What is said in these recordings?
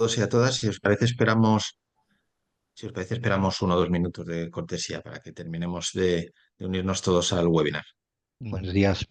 todos y a todas. Si os parece, esperamos 1 o 2 minutos de cortesía para que terminemos de unirnos todos al webinar. Buenos días.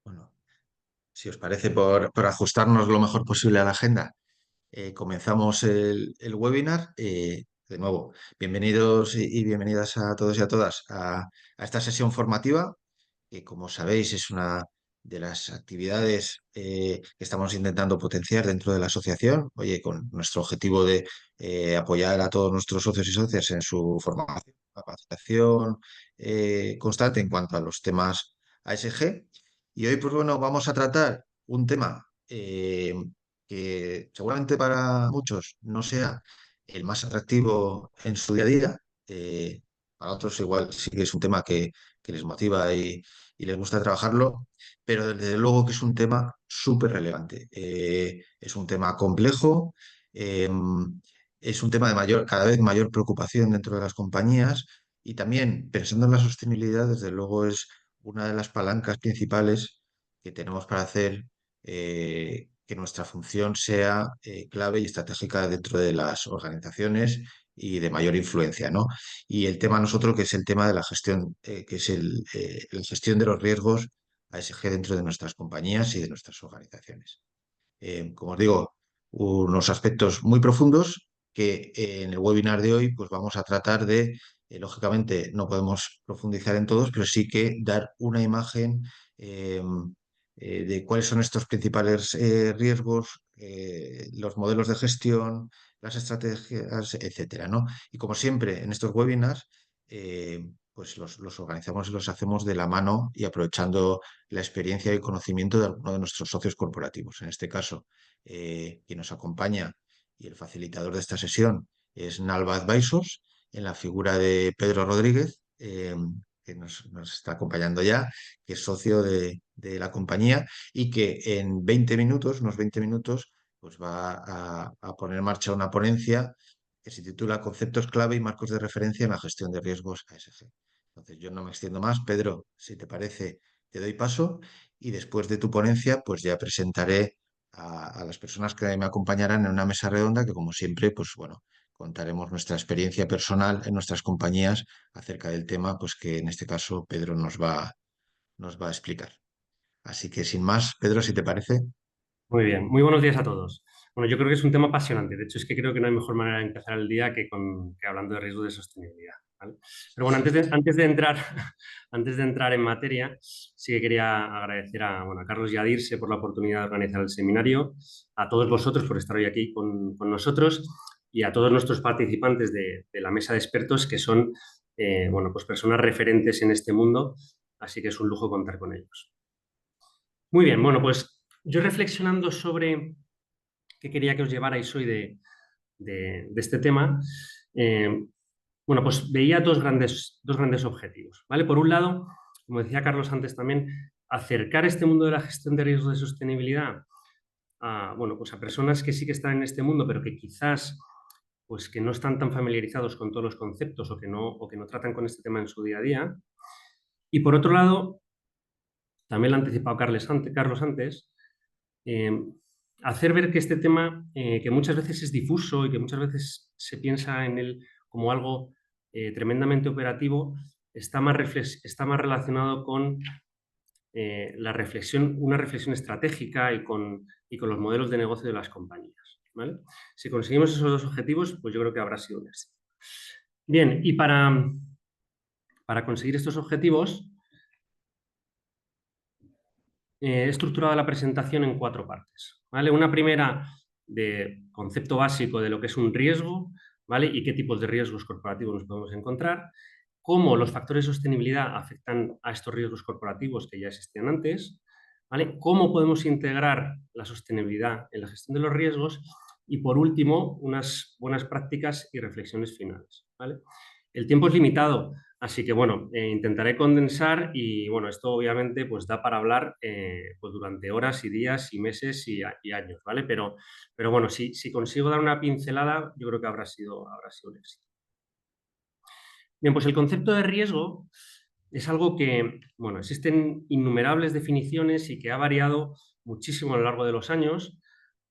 Bueno, si os parece, por ajustarnos lo mejor posible a la agenda, comenzamos el webinar. De nuevo, bienvenidos y bienvenidas a todos y a todas a esta sesión formativa, que como sabéis es una de las actividades que estamos intentando potenciar dentro de la asociación, oye, con nuestro objetivo de apoyar a todos nuestros socios y socias en su formación, capacitación constante en cuanto a los temas ASG. Y hoy, pues bueno, vamos a tratar un tema que seguramente para muchos no sea el más atractivo en su día a día. Para otros igual sí que es un tema que les motiva y les gusta trabajarlo, pero desde luego que es un tema súper relevante. Es un tema complejo, eh, es un tema de cada vez mayor preocupación dentro de las compañías y también pensando en la sostenibilidad, desde luego es una de las palancas principales que tenemos para hacer que nuestra función sea clave y estratégica dentro de las organizaciones y de mayor influencia, ¿no? Y el tema nosotros, que es el tema de la gestión, que es la gestión de los riesgos ASG dentro de nuestras compañías y de nuestras organizaciones. Como os digo, unos aspectos muy profundos que en el webinar de hoy pues vamos a tratar de, lógicamente no podemos profundizar en todos, pero sí que dar una imagen eh, de cuáles son estos principales riesgos, los modelos de gestión, las estrategias, etcétera, ¿no? Y como siempre en estos webinars, pues los organizamos y los hacemos de la mano y aprovechando la experiencia y conocimiento de alguno de nuestros socios corporativos. En este caso, quien nos acompaña y el facilitador de esta sesión es Nalva Advisors, en la figura de Pedro Rodríguez, que nos está acompañando ya, que es socio de la compañía y que en 20 minutos, unos 20 minutos, pues va a poner en marcha una ponencia que se titula Conceptos clave y marcos de referencia en la gestión de riesgos ASG. Entonces, yo no me extiendo más. Pedro, si te parece, te doy paso y después de tu ponencia, pues ya presentaré a las personas que me acompañarán en una mesa redonda que, como siempre, pues bueno, contaremos nuestra experiencia personal en nuestras compañías acerca del tema, pues que en este caso Pedro nos va a explicar. Así que sin más, Pedro, si te parece. Muy bien, muy buenos días a todos. Bueno, yo creo que es un tema apasionante. De hecho, es que creo que no hay mejor manera de empezar el día que hablando de riesgos de sostenibilidad, ¿vale? Pero bueno, antes de entrar, antes de entrar en materia, sí que quería agradecer bueno, a Carlos y a Dirce por la oportunidad de organizar el seminario, a todos vosotros por estar hoy aquí con nosotros y a todos nuestros participantes de la mesa de expertos que son bueno, pues personas referentes en este mundo, así que es un lujo contar con ellos. Muy bien, bueno, pues yo reflexionando sobre qué quería que os llevarais hoy de este tema, bueno, pues veía dos grandes objetivos, ¿vale? Por un lado, como decía Carlos antes también, acercar este mundo de la gestión de riesgos de sostenibilidad bueno, pues a personas que sí que están en este mundo, pero que quizás pues que no están tan familiarizados con todos los conceptos o que no tratan con este tema en su día a día. Y por otro lado, también lo ha anticipado Carlos antes, eh, hacer ver que este tema, que muchas veces es difuso y que muchas veces se piensa en él como algo tremendamente operativo, está más relacionado con una reflexión estratégica y con los modelos de negocio de las compañías. ¿Vale? Si conseguimos esos dos objetivos, pues yo creo que habrá sido un éxito. Bien, y para conseguir estos objetivos, he estructurado la presentación en 4 partes. ¿Vale? Una primera de concepto básico de lo que es un riesgo, ¿vale? Y qué tipos de riesgos corporativos nos podemos encontrar, cómo los factores de sostenibilidad afectan a estos riesgos corporativos que ya existían antes, ¿vale? Cómo podemos integrar la sostenibilidad en la gestión de los riesgos y, por último, unas buenas prácticas y reflexiones finales, ¿vale? El tiempo es limitado, así que, bueno, intentaré condensar y, bueno, esto obviamente pues da para hablar pues durante horas y días y meses y años, ¿vale? Pero bueno, si consigo dar una pincelada, yo creo que habrá sido un éxito. Bien, pues el concepto de riesgo es algo que, bueno, existen innumerables definiciones y que ha variado muchísimo a lo largo de los años,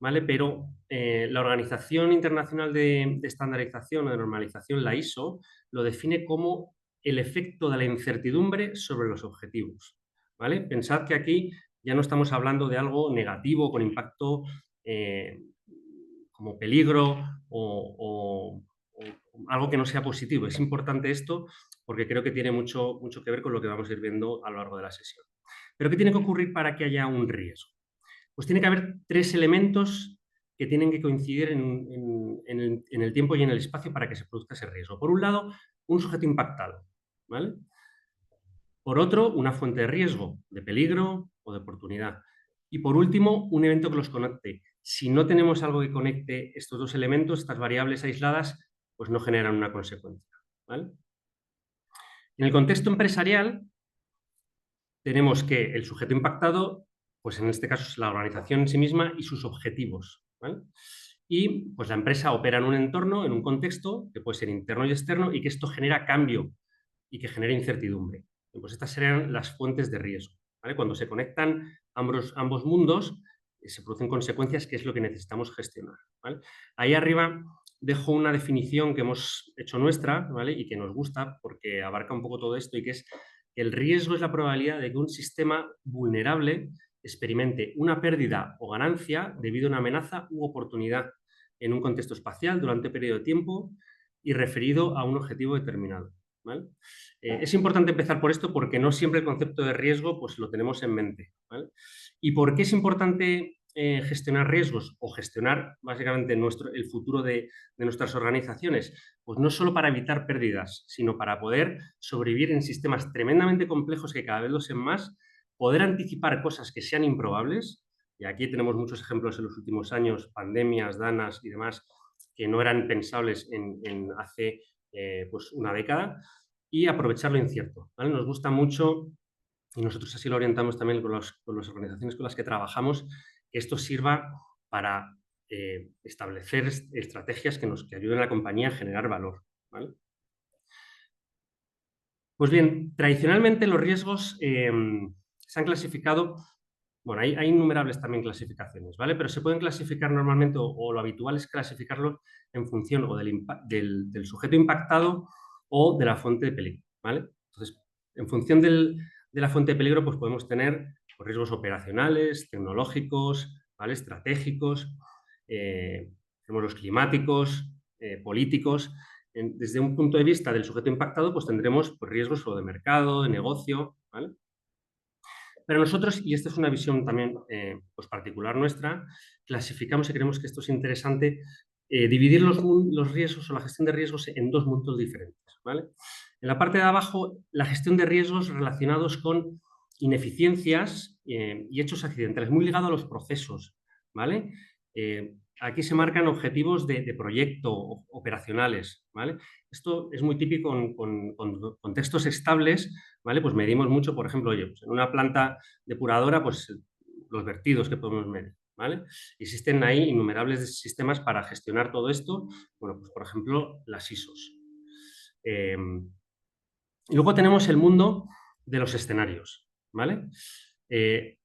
¿vale? Pero la Organización Internacional de Estandarización o de Normalización, la ISO, lo define como el efecto de la incertidumbre sobre los objetivos, ¿vale? Pensad que aquí ya no estamos hablando de algo negativo con impacto como peligro o algo que no sea positivo. Es importante esto porque creo que tiene mucho que ver con lo que vamos a ir viendo a lo largo de la sesión. ¿Pero qué tiene que ocurrir para que haya un riesgo? Pues tiene que haber 3 elementos que tienen que coincidir en el tiempo y en el espacio para que se produzca ese riesgo. Por un lado, un sujeto impactado, ¿vale? Por otro, una fuente de riesgo, de peligro o de oportunidad. Y por último, un evento que los conecte. Si no tenemos algo que conecte estos 2 elementos, estas variables aisladas, pues no generan una consecuencia, ¿vale? En el contexto empresarial, tenemos que el sujeto impactado, pues en este caso es la organización en sí misma y sus objetivos, ¿vale? Y pues la empresa opera en un entorno, en un contexto que puede ser interno y externo y que esto genera cambio y que genera incertidumbre. Pues estas serían las fuentes de riesgo, ¿vale? Cuando se conectan ambos mundos, se producen consecuencias, que es lo que necesitamos gestionar, ¿vale? Ahí arriba dejo una definición que hemos hecho nuestra, ¿vale? Y que nos gusta porque abarca un poco todo esto, y que es: el riesgo es la probabilidad de que un sistema vulnerable experimente una pérdida o ganancia debido a una amenaza u oportunidad en un contexto espacial durante un periodo de tiempo y referido a un objetivo determinado, ¿vale? Es importante empezar por esto porque no siempre el concepto de riesgo pues lo tenemos en mente, ¿vale? ¿Y por qué es importante gestionar riesgos o gestionar básicamente el futuro de nuestras organizaciones? Pues no solo para evitar pérdidas, sino para poder sobrevivir en sistemas tremendamente complejos que cada vez lo sean más, poder anticipar cosas que sean improbables, y aquí tenemos muchos ejemplos en los últimos años, pandemias, danas y demás, que no eran pensables en hace pues una década, y aprovechar lo incierto, ¿vale? Nos gusta mucho, y nosotros así lo orientamos también con las organizaciones con las que trabajamos, que esto sirva para establecer estrategias que ayuden a la compañía a generar valor, ¿vale? Pues bien, tradicionalmente los riesgos se han clasificado, bueno, hay innumerables también clasificaciones, ¿vale? Pero se pueden clasificar normalmente, o lo habitual es clasificarlos en función o del sujeto impactado o de la fuente de peligro, ¿vale? Entonces, en función de la fuente de peligro, pues podemos tener pues, riesgos operacionales, tecnológicos, ¿vale? Estratégicos, tenemos los climáticos, políticos. Desde un punto de vista del sujeto impactado, pues tendremos pues, riesgos o de mercado, de negocio, ¿vale? Pero nosotros, y esta es una visión también pues particular nuestra, clasificamos y creemos que esto es interesante, dividir los riesgos o la gestión de riesgos en 2 mundos diferentes, ¿vale? En la parte de abajo, la gestión de riesgos relacionados con ineficiencias y hechos accidentales, muy ligado a los procesos, ¿vale? Aquí se marcan objetivos de proyecto operacionales, ¿vale? Esto es muy típico con contextos estables, ¿vale? Pues medimos mucho, por ejemplo, oye, pues en una planta depuradora, pues los vertidos que podemos medir, ¿vale? Existen ahí innumerables sistemas para gestionar todo esto. Bueno, pues por ejemplo, las ISOs. Y luego tenemos el mundo de los escenarios, ¿vale? Que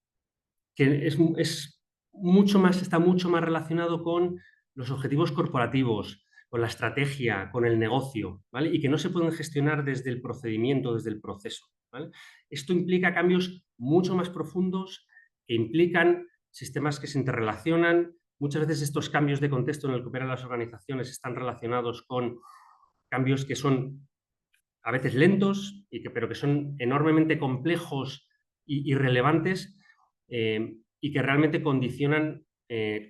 está mucho más relacionado con los objetivos corporativos, con la estrategia, con el negocio, ¿vale? Y que no se pueden gestionar desde el procedimiento, desde el proceso, ¿vale? Esto implica cambios mucho más profundos que implican sistemas que se interrelacionan. Muchas veces estos cambios de contexto en el que operan las organizaciones están relacionados con cambios que son a veces lentos, pero que son enormemente complejos y relevantes, y que realmente condicionan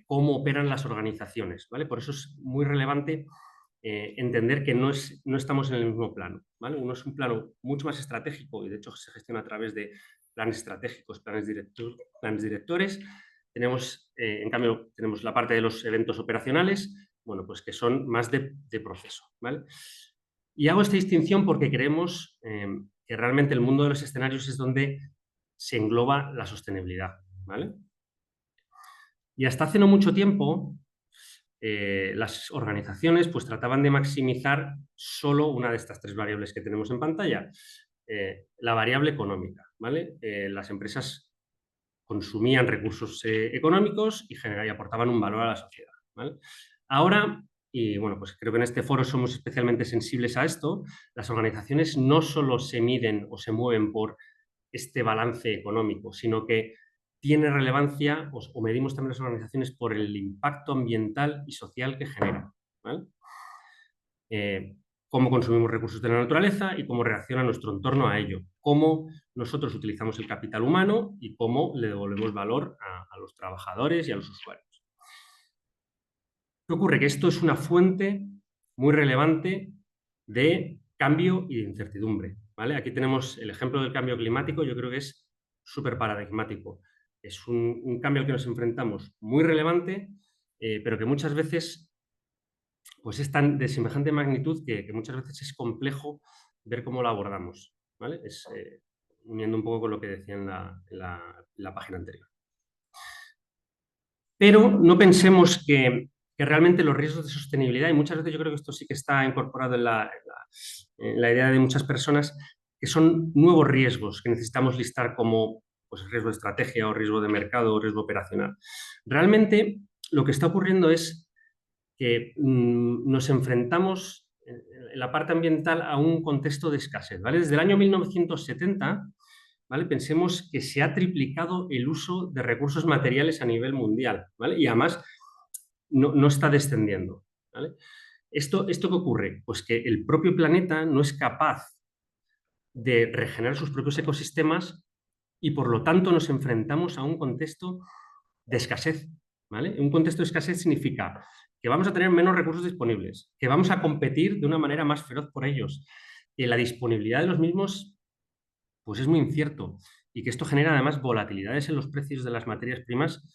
cómo operan las organizaciones, ¿vale? Por eso es muy relevante entender que no estamos en el mismo plano, ¿vale? Uno es un plano mucho más estratégico y de hecho se gestiona a través de planes estratégicos, planes directores. En cambio, tenemos la parte de los eventos operacionales, bueno, pues que son más de proceso, ¿vale? Y hago esta distinción porque creemos que realmente el mundo de los escenarios es donde se engloba la sostenibilidad, ¿vale? Y hasta hace no mucho tiempo, las organizaciones pues trataban de maximizar solo una de estas tres variables que tenemos en pantalla, la variable económica, ¿vale? Las empresas consumían recursos económicos y aportaban un valor a la sociedad, ¿vale? Ahora, y bueno, pues creo que en este foro somos especialmente sensibles a esto, las organizaciones no solo se miden o se mueven por este balance económico, sino que tiene relevancia o medimos también las organizaciones por el impacto ambiental y social que generan, ¿vale? Cómo consumimos recursos de la naturaleza y cómo reacciona nuestro entorno a ello, cómo nosotros utilizamos el capital humano y cómo le devolvemos valor a los trabajadores y a los usuarios. ¿Qué ocurre? Que esto es una fuente muy relevante de cambio y de incertidumbre, ¿vale? Aquí tenemos el ejemplo del cambio climático, yo creo que es súper paradigmático. Es un cambio al que nos enfrentamos muy relevante, pero que muchas veces pues es tan de semejante magnitud que muchas veces es complejo ver cómo lo abordamos, ¿vale? Uniendo un poco con lo que decía en la página anterior. Pero no pensemos que realmente los riesgos de sostenibilidad, y muchas veces yo creo que esto sí que está incorporado en la idea de muchas personas, que son nuevos riesgos que necesitamos listar como pues, riesgo de estrategia o riesgo de mercado o riesgo operacional. Realmente lo que está ocurriendo es que nos enfrentamos en la parte ambiental a un contexto de escasez, ¿vale? Desde el año 1970, ¿vale? Pensemos que se ha triplicado el uso de recursos materiales a nivel mundial, ¿vale? Y además no está descendiendo, ¿vale? ¿Esto qué ocurre? Pues que el propio planeta no es capaz de regenerar sus propios ecosistemas y por lo tanto nos enfrentamos a un contexto de escasez, ¿vale? Un contexto de escasez significa que vamos a tener menos recursos disponibles, que vamos a competir de una manera más feroz por ellos, que la disponibilidad de los mismos pues es muy incierto y que esto genera además volatilidades en los precios de las materias primas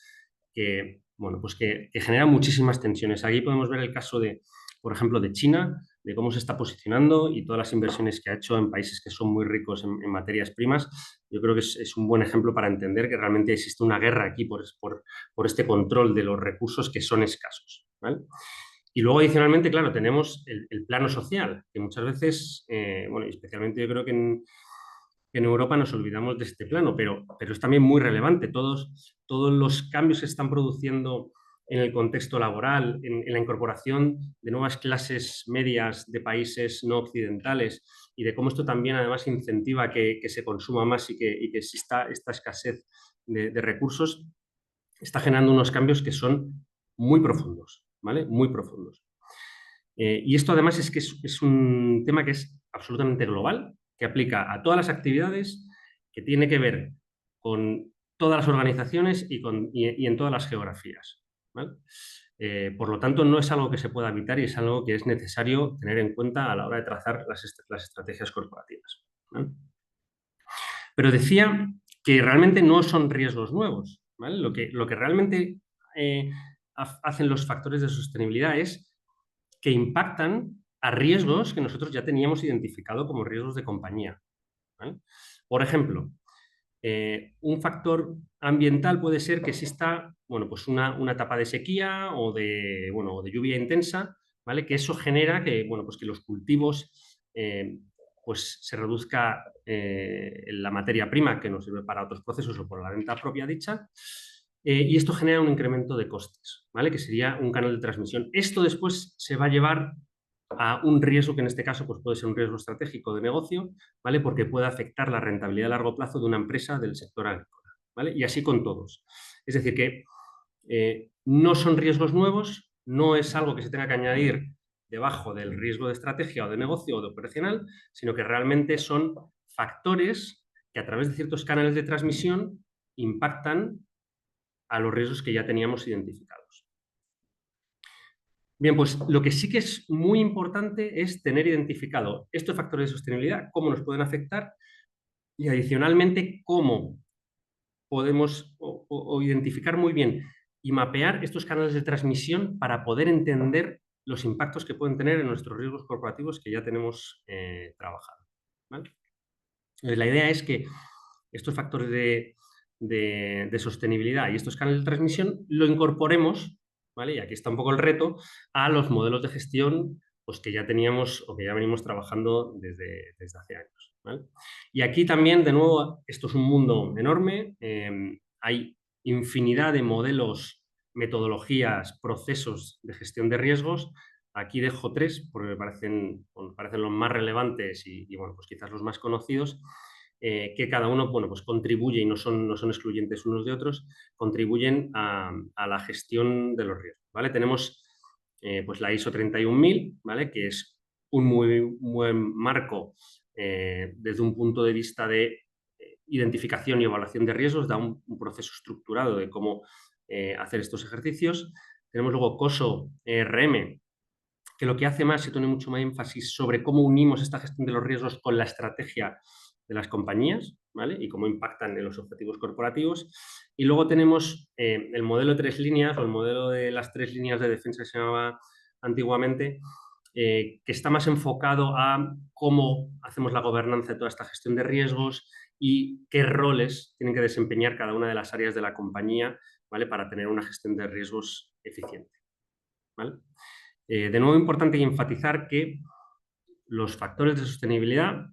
que, bueno, pues que generan muchísimas tensiones. Aquí podemos ver el caso de, por ejemplo, de China, de cómo se está posicionando y todas las inversiones que ha hecho en países que son muy ricos en materias primas. Yo creo que es un buen ejemplo para entender que realmente existe una guerra aquí por este control de los recursos que son escasos, ¿vale? Y luego, adicionalmente, claro, tenemos el plano social, que muchas veces, bueno, especialmente yo creo que en Europa nos olvidamos de este plano, pero es también muy relevante. Todos los cambios que se están produciendo en el contexto laboral, en la incorporación de nuevas clases medias de países no occidentales y de cómo esto también además incentiva que se consuma más y que exista esta escasez de recursos, está generando unos cambios que son muy profundos, ¿vale? Muy profundos. Y esto además es que es un tema que es absolutamente global, que aplica a todas las actividades, que tiene que ver con todas las organizaciones y en todas las geografías, ¿vale? Por lo tanto, no es algo que se pueda evitar y es algo que es necesario tener en cuenta a la hora de trazar las estrategias corporativas, ¿vale? Pero decía que realmente no son riesgos nuevos, ¿vale? Lo que realmente hacen los factores de sostenibilidad es que impactan a riesgos que nosotros ya teníamos identificado como riesgos de compañía, ¿vale? Por ejemplo, un factor ambiental puede ser que exista, bueno, pues una etapa de sequía o de, bueno, de lluvia intensa, ¿vale? Que eso genera que, bueno, pues que los cultivos pues se reduzca la materia prima que nos sirve para otros procesos o por la venta propia dicha. Y esto genera un incremento de costes, ¿vale? Que sería un canal de transmisión. Esto después se va a llevar a un riesgo que en este caso pues puede ser un riesgo estratégico de negocio, ¿vale? Porque puede afectar la rentabilidad a largo plazo de una empresa del sector agrícola, ¿vale? Y así con todos. Es decir, que no son riesgos nuevos, no es algo que se tenga que añadir debajo del riesgo de estrategia o de negocio o de operacional, sino que realmente son factores que a través de ciertos canales de transmisión impactan a los riesgos que ya teníamos identificados. Bien, pues lo que sí que es muy importante es tener identificado estos factores de sostenibilidad, cómo nos pueden afectar y adicionalmente cómo podemos o identificar muy bien y mapear estos canales de transmisión para poder entender los impactos que pueden tener en nuestros riesgos corporativos que ya tenemos trabajado, ¿vale? Entonces, la idea es que estos factores de sostenibilidad y estos canales de transmisión lo incorporemos, ¿vale? Y aquí está un poco el reto, a los modelos de gestión pues, que ya teníamos o que ya venimos trabajando desde hace años, ¿vale? Y aquí también, de nuevo, esto es un mundo enorme, hay infinidad de modelos, metodologías, procesos de gestión de riesgos. Aquí dejo tres porque me parecen los más relevantes y bueno, pues quizás los más conocidos, que cada uno, bueno, pues contribuye y no son excluyentes unos de otros, contribuyen a la gestión de los riesgos, ¿vale? Tenemos pues la ISO 31000, ¿vale? Que es un muy buen marco desde un punto de vista de identificación y evaluación de riesgos, da un proceso estructurado de cómo hacer estos ejercicios. Tenemos luego COSO RM, que lo que hace más, se pone mucho más énfasis sobre cómo unimos esta gestión de los riesgos con la estrategia de las compañías, ¿vale? Y cómo impactan en los objetivos corporativos. Y luego tenemos el modelo de 3 líneas o el modelo de las 3 líneas de defensa que se llamaba antiguamente, que está más enfocado a cómo hacemos la gobernanza de toda esta gestión de riesgos y qué roles tienen que desempeñar cada una de las áreas de la compañía, ¿vale? Para tener una gestión de riesgos eficiente, ¿vale? De nuevo, importante enfatizar que los factores de sostenibilidad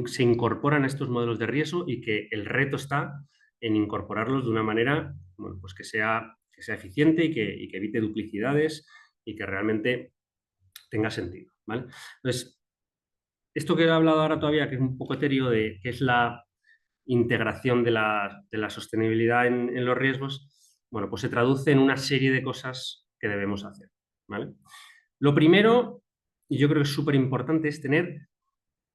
se incorporan a estos modelos de riesgo y que el reto está en incorporarlos de una manera, bueno, pues que sea eficiente y que evite duplicidades y que realmente tenga sentido, ¿vale? Entonces, esto que he hablado ahora todavía, que es un poco etéreo, de qué es la integración de la sostenibilidad en los riesgos, bueno, pues se traduce en una serie de cosas que debemos hacer, ¿vale? Lo primero, y yo creo que es súper importante, es tener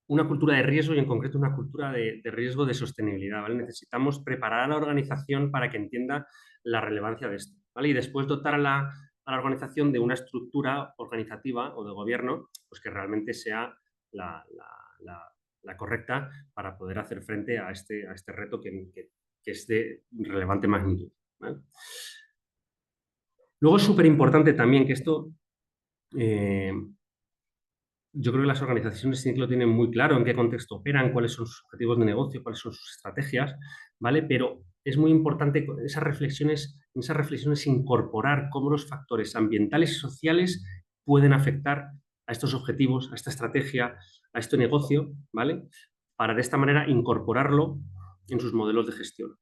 una cultura de riesgo y en concreto una cultura de riesgo de sostenibilidad, ¿vale? Necesitamos preparar a la organización para que entienda la relevancia de esto, ¿vale? Y después dotar a la organización de una estructura organizativa o de gobierno pues que realmente sea la correcta para poder hacer frente a este reto que es de relevante magnitud, ¿vale? Luego es súper importante también que esto yo creo que las organizaciones sí que lo tienen muy claro en qué contexto operan, cuáles son sus objetivos de negocio, cuáles son sus estrategias, ¿vale? Pero es muy importante en esas reflexiones incorporar cómo los factores ambientales y sociales pueden afectar a estos objetivos, a esta estrategia, a este negocio, ¿vale? Para de esta manera incorporarlo en sus modelos de gestión,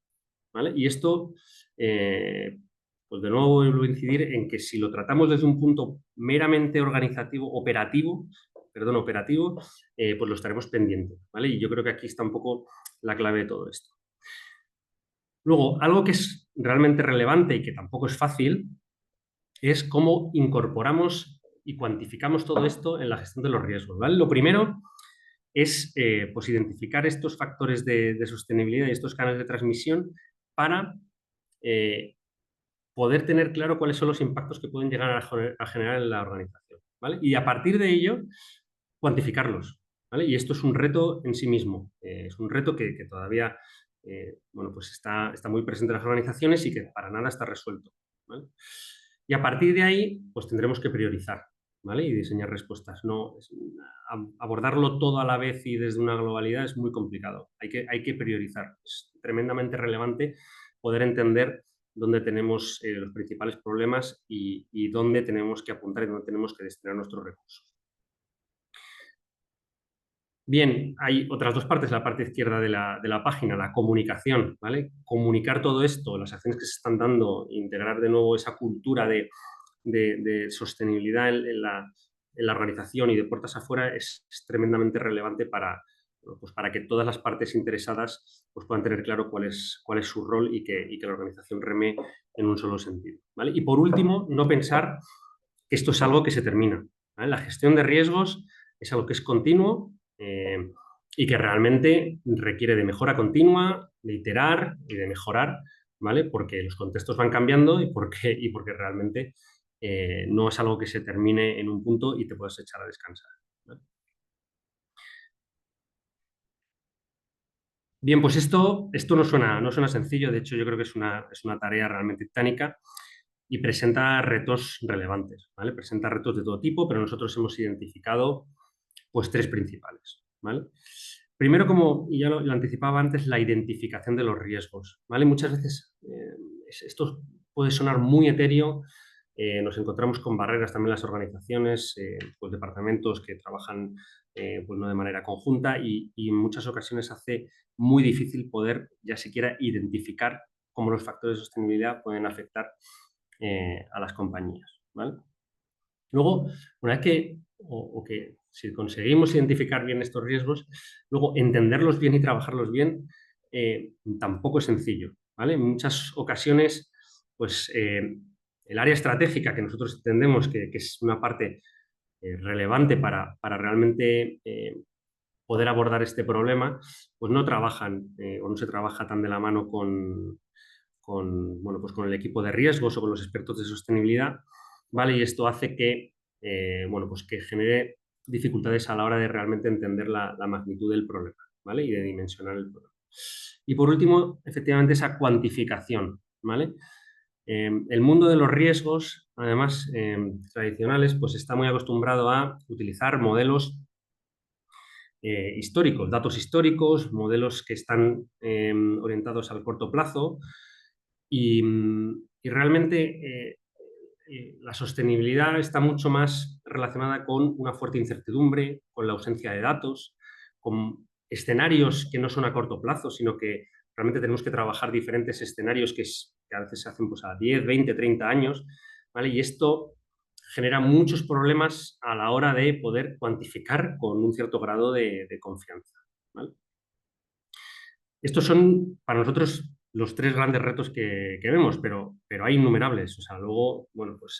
¿vale? Y esto, pues de nuevo vuelvo a incidir en que si lo tratamos desde un punto meramente organizativo, operativo, pues lo estaremos pendiente, ¿vale? Y yo creo que aquí está un poco la clave de todo esto. Luego, algo que es realmente relevante y que tampoco es fácil es cómo incorporamos y cuantificamos todo esto en la gestión de los riesgos, ¿vale? Lo primero es pues identificar estos factores de sostenibilidad y estos canales de transmisión para poder tener claro cuáles son los impactos que pueden llegar a generar en la organización, ¿vale? Y a partir de ello, cuantificarlos, ¿vale? Y esto es un reto en sí mismo, es un reto que todavía bueno, pues está muy presente en las organizaciones y que para nada está resuelto, ¿vale? Y a partir de ahí, pues tendremos que priorizar, ¿vale? Y diseñar respuestas. No, abordarlo todo a la vez y desde una globalidad es muy complicado. Hay que priorizar. Es tremendamente relevante poder entender dónde tenemos los principales problemas y dónde tenemos que apuntar y dónde tenemos que destinar nuestros recursos. Bien, hay otras dos partes, la parte izquierda de la página, la comunicación, ¿vale? Comunicar todo esto, las acciones que se están dando, integrar de nuevo esa cultura de sostenibilidad en la organización y de puertas afuera es tremendamente relevante pues para que todas las partes interesadas pues puedan tener claro cuál es su rol y que la organización reme en un solo sentido, ¿vale? Y por último, no pensar que esto es algo que se termina, ¿vale? La gestión de riesgos es algo que es continuo y que realmente requiere de mejora continua, de iterar y de mejorar, ¿vale? Porque los contextos van cambiando y porque realmente no es algo que se termine en un punto y te puedes echar a descansar, ¿vale? Bien, pues esto no suena sencillo, de hecho yo creo que es una tarea realmente titánica y presenta retos relevantes, ¿vale? Presenta retos de todo tipo, pero nosotros hemos identificado pues tres principales, ¿vale? Primero, como ya lo anticipaba antes, la identificación de los riesgos, ¿vale? Muchas veces esto puede sonar muy etéreo, nos encontramos con barreras también en las organizaciones, pues departamentos que trabajan pues no de manera conjunta y en muchas ocasiones hace muy difícil poder ya siquiera identificar cómo los factores de sostenibilidad pueden afectar a las compañías, ¿vale? Luego, una vez que si conseguimos identificar bien estos riesgos, luego entenderlos bien y trabajarlos bien tampoco es sencillo, ¿vale? En muchas ocasiones, pues el área estratégica que nosotros entendemos que es una parte relevante para realmente poder abordar este problema, pues no trabajan o no se trabaja tan de la mano bueno, pues con el equipo de riesgos o con los expertos de sostenibilidad, ¿vale? Y esto hace que, bueno, pues que genere dificultades a la hora de realmente entender la magnitud del problema, ¿vale? Y de dimensionar el problema. Y por último, efectivamente, esa cuantificación, ¿vale? El mundo de los riesgos, además, tradicionales, pues está muy acostumbrado a utilizar modelos históricos, datos históricos, modelos que están orientados al corto plazo y realmente la sostenibilidad está mucho más relacionada con una fuerte incertidumbre, con la ausencia de datos, con escenarios que no son a corto plazo, sino que realmente tenemos que trabajar diferentes escenarios que a veces se hacen pues, a 10, 20, 30 años, ¿vale? Y esto genera muchos problemas a la hora de poder cuantificar con un cierto grado de confianza, ¿vale? Estos son para nosotros los tres grandes retos que vemos, pero hay innumerables. O sea, luego, bueno, pues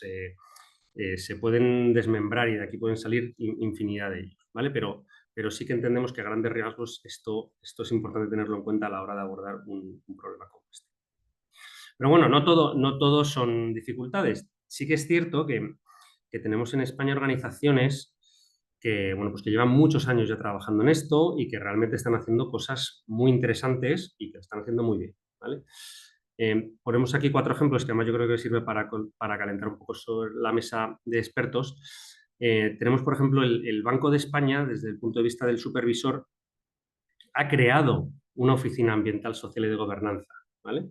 se pueden desmembrar y de aquí pueden salir infinidad de ellos, ¿vale? Pero sí que entendemos que a grandes rasgos esto es importante tenerlo en cuenta a la hora de abordar un problema como este. Pero bueno, no todo son dificultades. Sí que es cierto que tenemos en España organizaciones que, bueno, pues que llevan muchos años ya trabajando en esto y que realmente están haciendo cosas muy interesantes y que lo están haciendo muy bien, ¿vale? Ponemos aquí 4 ejemplos que además yo creo que sirve para calentar un poco sobre la mesa de expertos. Tenemos, por ejemplo, el Banco de España, desde el punto de vista del supervisor, ha creado una oficina ambiental, social y de gobernanza, ¿vale?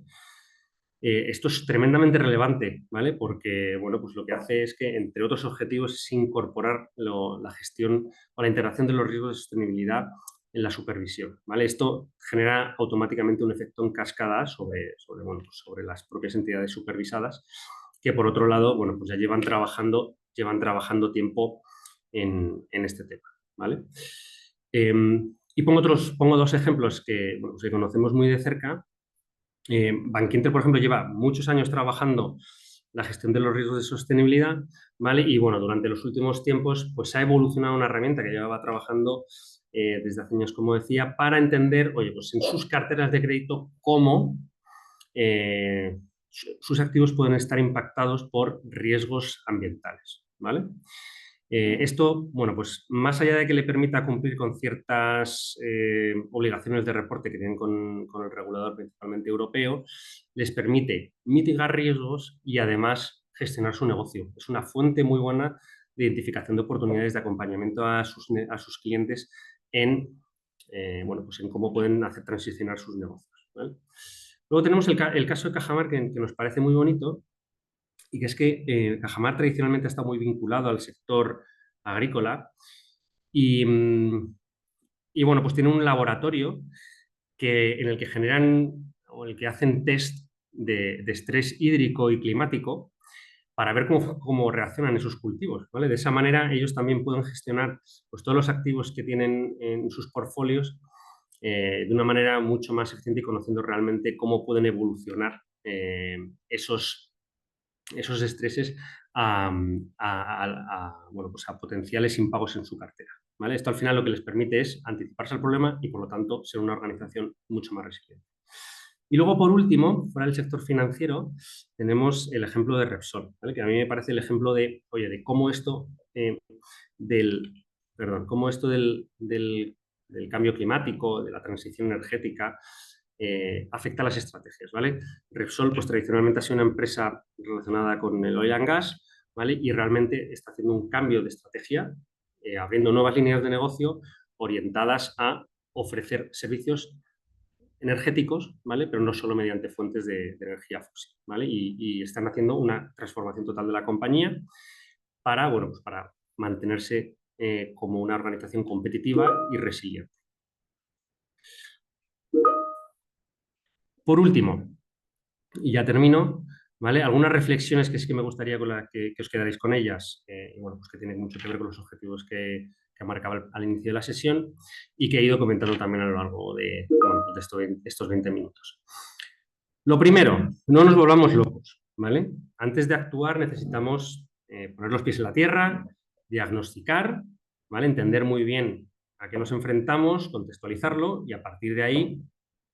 Esto es tremendamente relevante, ¿vale? Porque, bueno, pues lo que hace es que, entre otros objetivos, es incorporar la gestión o la integración de los riesgos de sostenibilidad en la supervisión, ¿vale? Esto genera automáticamente un efecto en cascada bueno, pues sobre las propias entidades supervisadas, que por otro lado, bueno, pues ya llevan trabajando tiempo en este tema, ¿vale? Y pongo 2 ejemplos que, bueno, pues que conocemos muy de cerca. Bankinter, por ejemplo, lleva muchos años trabajando la gestión de los riesgos de sostenibilidad, ¿vale? Y bueno, durante los últimos tiempos, pues ha evolucionado una herramienta que llevaba trabajando desde hace años, como decía, para entender, oye, pues en sus carteras de crédito, cómo sus activos pueden estar impactados por riesgos ambientales, ¿vale? Esto, bueno, pues más allá de que le permita cumplir con ciertas obligaciones de reporte que tienen con el regulador principalmente europeo, les permite mitigar riesgos y además gestionar su negocio. Es una fuente muy buena identificación de oportunidades de acompañamiento a sus clientes en, bueno, pues en cómo pueden hacer transicionar sus negocios, ¿vale? Luego tenemos el caso de Cajamar, que nos parece muy bonito, y que es que Cajamar tradicionalmente está muy vinculado al sector agrícola y, y bueno, pues tiene un laboratorio en el que generan o en el que hacen test de estrés hídrico y climático para ver cómo reaccionan esos cultivos, ¿vale? De esa manera ellos también pueden gestionar pues, todos los activos que tienen en sus portfolios de una manera mucho más eficiente y conociendo realmente cómo pueden evolucionar esos estreses bueno, pues a potenciales impagos en su cartera, ¿vale? Esto al final lo que les permite es anticiparse al problema y por lo tanto ser una organización mucho más resiliente. Y luego, por último, fuera del sector financiero, tenemos el ejemplo de Repsol, ¿vale? Que a mí me parece el ejemplo de, oye, de cómo esto del, cómo esto del cambio climático, de la transición energética, afecta a las estrategias, ¿vale? Repsol, pues tradicionalmente ha sido una empresa relacionada con el oil and gas, ¿vale? Y realmente está haciendo un cambio de estrategia, abriendo nuevas líneas de negocio orientadas a ofrecer servicios energéticos, ¿vale? Pero no solo mediante fuentes de energía fósil, ¿vale? Y están haciendo una transformación total de la compañía para, bueno, pues para mantenerse como una organización competitiva y resiliente. Por último, y ya termino, ¿vale? Algunas reflexiones que sí que me gustaría que os quedaréis con ellas, y bueno, pues que tienen mucho que ver con los objetivos que marcaba al inicio de la sesión y que he ido comentando también a lo largo de, bueno, de estos 20 minutos. Lo primero, no nos volvamos locos, ¿vale? Antes de actuar necesitamos poner los pies en la tierra, diagnosticar, ¿vale? Entender muy bien a qué nos enfrentamos, contextualizarlo y a partir de ahí,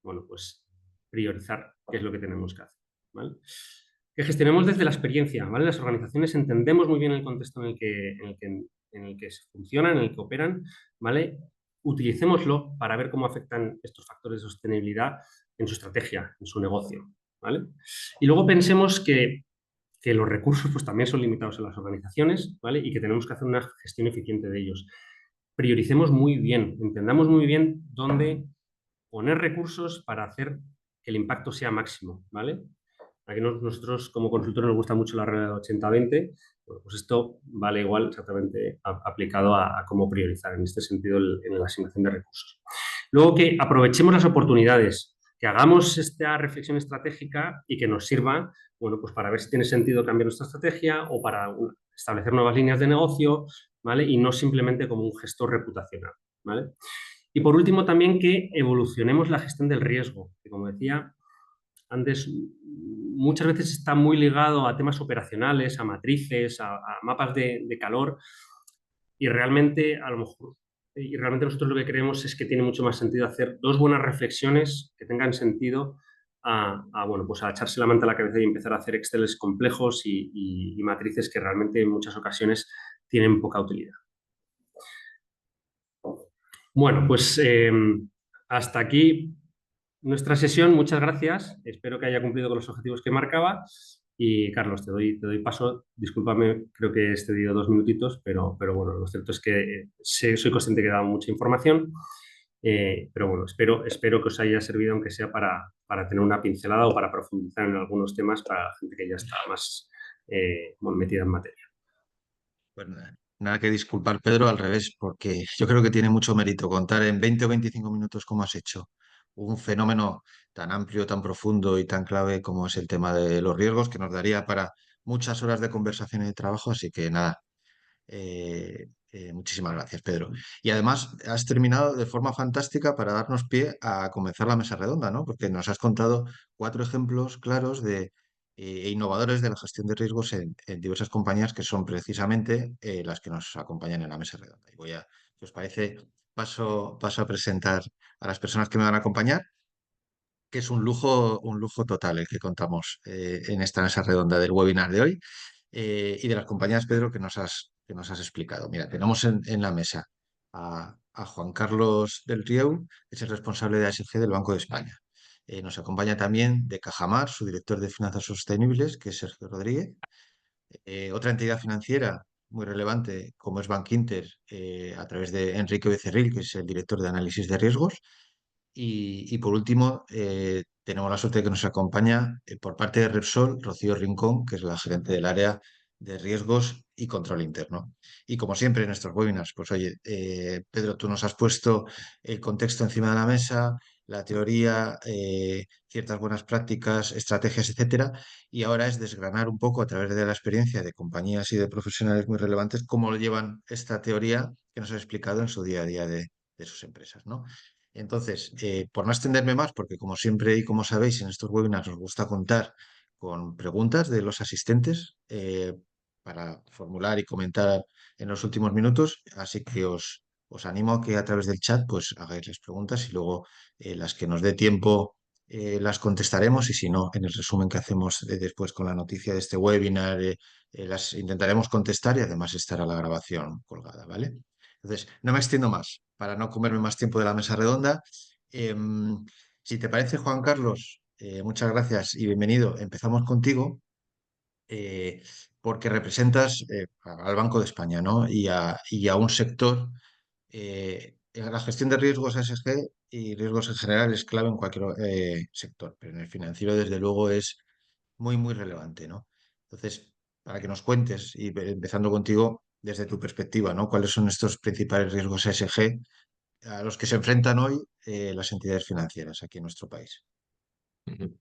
bueno, pues priorizar qué es lo que tenemos que hacer, ¿vale? Que gestionemos desde la experiencia, ¿vale? Las organizaciones entendemos muy bien el contexto en el que se funcionan, en el que operan, ¿vale? Utilicémoslo para ver cómo afectan estos factores de sostenibilidad en su estrategia, en su negocio, ¿vale? Y luego pensemos que los recursos pues, también son limitados en las organizaciones, ¿vale? Y que tenemos que hacer una gestión eficiente de ellos. Prioricemos muy bien, entendamos muy bien dónde poner recursos para hacer que el impacto sea máximo, ¿vale? Aquí nosotros como consultores nos gusta mucho la regla de 80-20, bueno, pues esto vale igual exactamente aplicado a cómo priorizar en este sentido en la asignación de recursos. Luego que aprovechemos las oportunidades, que hagamos esta reflexión estratégica y que nos sirva, bueno, pues para ver si tiene sentido cambiar nuestra estrategia o para establecer nuevas líneas de negocio, ¿vale? Y no simplemente como un gestor reputacional, ¿vale? Y por último también que evolucionemos la gestión del riesgo, que como decía antes, muchas veces está muy ligado a temas operacionales, a matrices, a mapas de calor y realmente a lo mejor y realmente nosotros lo que creemos es que tiene mucho más sentido hacer dos buenas reflexiones que tengan sentido bueno, pues a echarse la manta a la cabeza y empezar a hacer Exceles complejos y matrices que realmente en muchas ocasiones tienen poca utilidad. Bueno, pues hasta aquí nuestra sesión. Muchas gracias. Espero que haya cumplido con los objetivos que marcaba. Y Carlos, te doy paso. Discúlpame, creo que he excedido 2 minutitos, pero bueno, lo cierto es que soy consciente que he dado mucha información. Pero bueno, espero que os haya servido, aunque sea para tener una pincelada o para profundizar en algunos temas para la gente que ya está más bueno, metida en materia. Pues nada que disculpar, Pedro, al revés, porque yo creo que tiene mucho mérito contar en 20 o 25 minutos como has hecho un fenómeno tan amplio, tan profundo y tan clave como es el tema de los riesgos, que nos daría para muchas horas de conversación y de trabajo. Así que nada, muchísimas gracias, Pedro. Y además has terminado de forma fantástica para darnos pie a comenzar la mesa redonda, ¿no? Porque nos has contado 4 ejemplos claros e innovadores de la gestión de riesgos en diversas compañías que son precisamente las que nos acompañan en la mesa redonda. Y si os parece, paso a presentar a las personas que me van a acompañar, que es un lujo total el que contamos en esta mesa redonda del webinar de hoy y de las compañías, Pedro, que nos has explicado. Mira, tenemos en la mesa a Juan Carlos del Rieu, que es el responsable de ASG del Banco de España. Nos acompaña también de Cajamar, su director de Finanzas Sostenibles, que es Sergio Rodríguez. Otra entidad financiera muy relevante como es Bankinter, a través de Enrique Becerril, que es el director de análisis de riesgos. Y por último, tenemos la suerte de que nos acompaña por parte de Repsol, Rocío Rincón, que es la gerente del área de riesgos y control interno. Y como siempre en estos webinars, pues oye, Pedro, tú nos has puesto el contexto encima de la mesa, la teoría, ciertas buenas prácticas, estrategias, etcétera. Y ahora es desgranar un poco a través de la experiencia de compañías y de profesionales muy relevantes cómo lo llevan esta teoría que nos ha explicado en su día a día de sus empresas, ¿no? Entonces, por no extenderme más, porque como siempre y como sabéis, en estos webinars nos gusta contar con preguntas de los asistentes para formular y comentar en los últimos minutos, así que os animo a que a través del chat pues hagáis las preguntas y luego las que nos dé tiempo las contestaremos y si no, en el resumen que hacemos después con la noticia de este webinar las intentaremos contestar y además estará la grabación colgada, ¿vale? Entonces, no me extiendo más para no comerme más tiempo de la mesa redonda. Si te parece, Juan Carlos, muchas gracias y bienvenido. Empezamos contigo eh, porque representas al Banco de España, ¿no? Y a un sector. La gestión de riesgos ESG y riesgos en general es clave en cualquier sector, pero en el financiero, desde luego, es muy, muy relevante, ¿no? Entonces, para que nos cuentes, y empezando contigo, desde tu perspectiva, ¿no? ¿Cuáles son estos principales riesgos ESG a los que se enfrentan hoy las entidades financieras aquí en nuestro país? Ujú.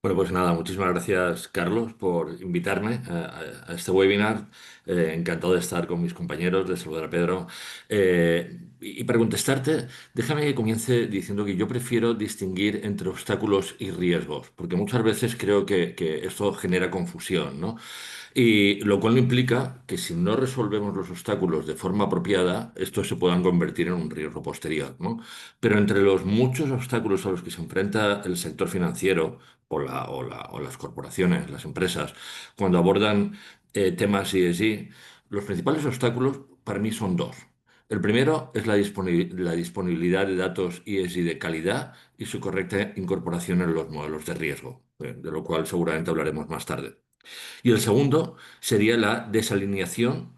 Bueno, pues nada, muchísimas gracias, Carlos, por invitarme a este webinar. Encantado de estar con mis compañeros, de saludar a Pedro. Y para contestarte, déjame que comience diciendo que yo prefiero distinguir entre obstáculos y riesgos, porque muchas veces creo que esto genera confusión, ¿no? Y lo cual no implica que si no resolvemos los obstáculos de forma apropiada, estos se puedan convertir en un riesgo posterior, ¿no? Pero entre los muchos obstáculos a los que se enfrenta el sector financiero o las corporaciones, las empresas, cuando abordan temas ESG, los principales obstáculos para mí son dos. El primero es la disponibilidad de datos ESG de calidad y su correcta incorporación en los modelos de riesgo, de lo cual seguramente hablaremos más tarde. Y el segundo sería la desalineación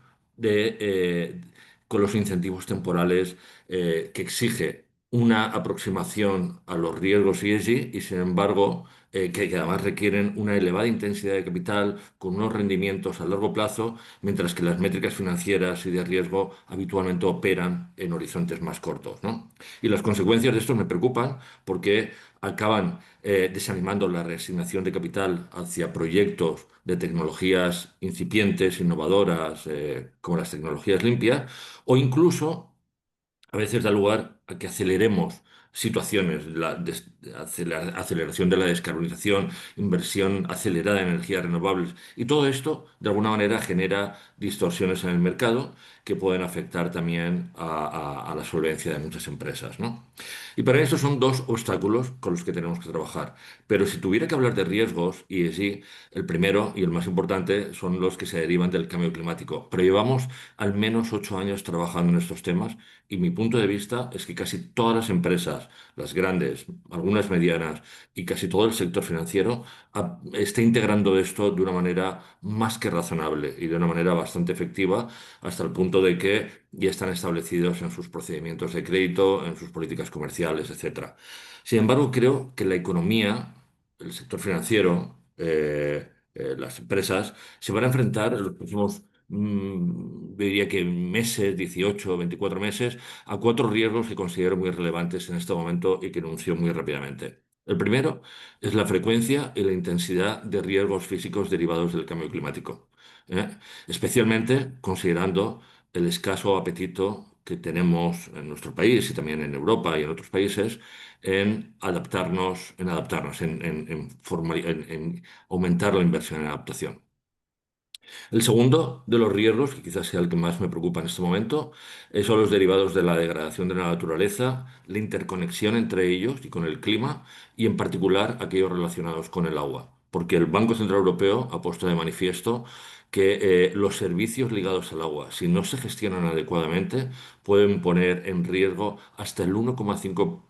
con los incentivos temporales que exige una aproximación a los riesgos ESG y, sin embargo, que además requieren una elevada intensidad de capital con unos rendimientos a largo plazo, mientras que las métricas financieras y de riesgo habitualmente operan en horizontes más cortos, ¿no? Y las consecuencias de esto me preocupan porque acaban desanimando la reasignación de capital hacia proyectos de tecnologías incipientes, innovadoras, como las tecnologías limpias, o incluso a veces da lugar a que aceleremos situaciones, aceleración de la descarbonización, inversión acelerada en energías renovables. Y todo esto, de alguna manera, genera distorsiones en el mercado que pueden afectar también a la solvencia de muchas empresas, ¿no? Y para eso son dos obstáculos con los que tenemos que trabajar. Pero si tuviera que hablar de riesgos, y sí, el primero y el más importante son los que se derivan del cambio climático. Pero llevamos al menos 8 años trabajando en estos temas y mi punto de vista es que casi todas las empresas, las grandes, algunas medianas y casi todo el sector financiero está integrando esto de una manera más que razonable y de una manera bastante efectiva hasta el punto de que ya están establecidos en sus procedimientos de crédito, en sus políticas comerciales, etcétera. Sin embargo, creo que la economía, el sector financiero, las empresas se van a enfrentar en los próximos diría que meses, 18 o 24 meses, a cuatro riesgos que considero muy relevantes en este momento y que enuncio muy rápidamente. El primero es la frecuencia y la intensidad de riesgos físicos derivados del cambio climático, ¿eh? Especialmente considerando el escaso apetito que tenemos en nuestro país y también en Europa y en otros países en aumentar la inversión en adaptación. El segundo de los riesgos, que quizás sea el que más me preocupa en este momento, son los derivados de la degradación de la naturaleza, la interconexión entre ellos y con el clima, y en particular aquellos relacionados con el agua. Porque el Banco Central Europeo ha puesto de manifiesto que los servicios ligados al agua, si no se gestionan adecuadamente, pueden poner en riesgo hasta el 1,5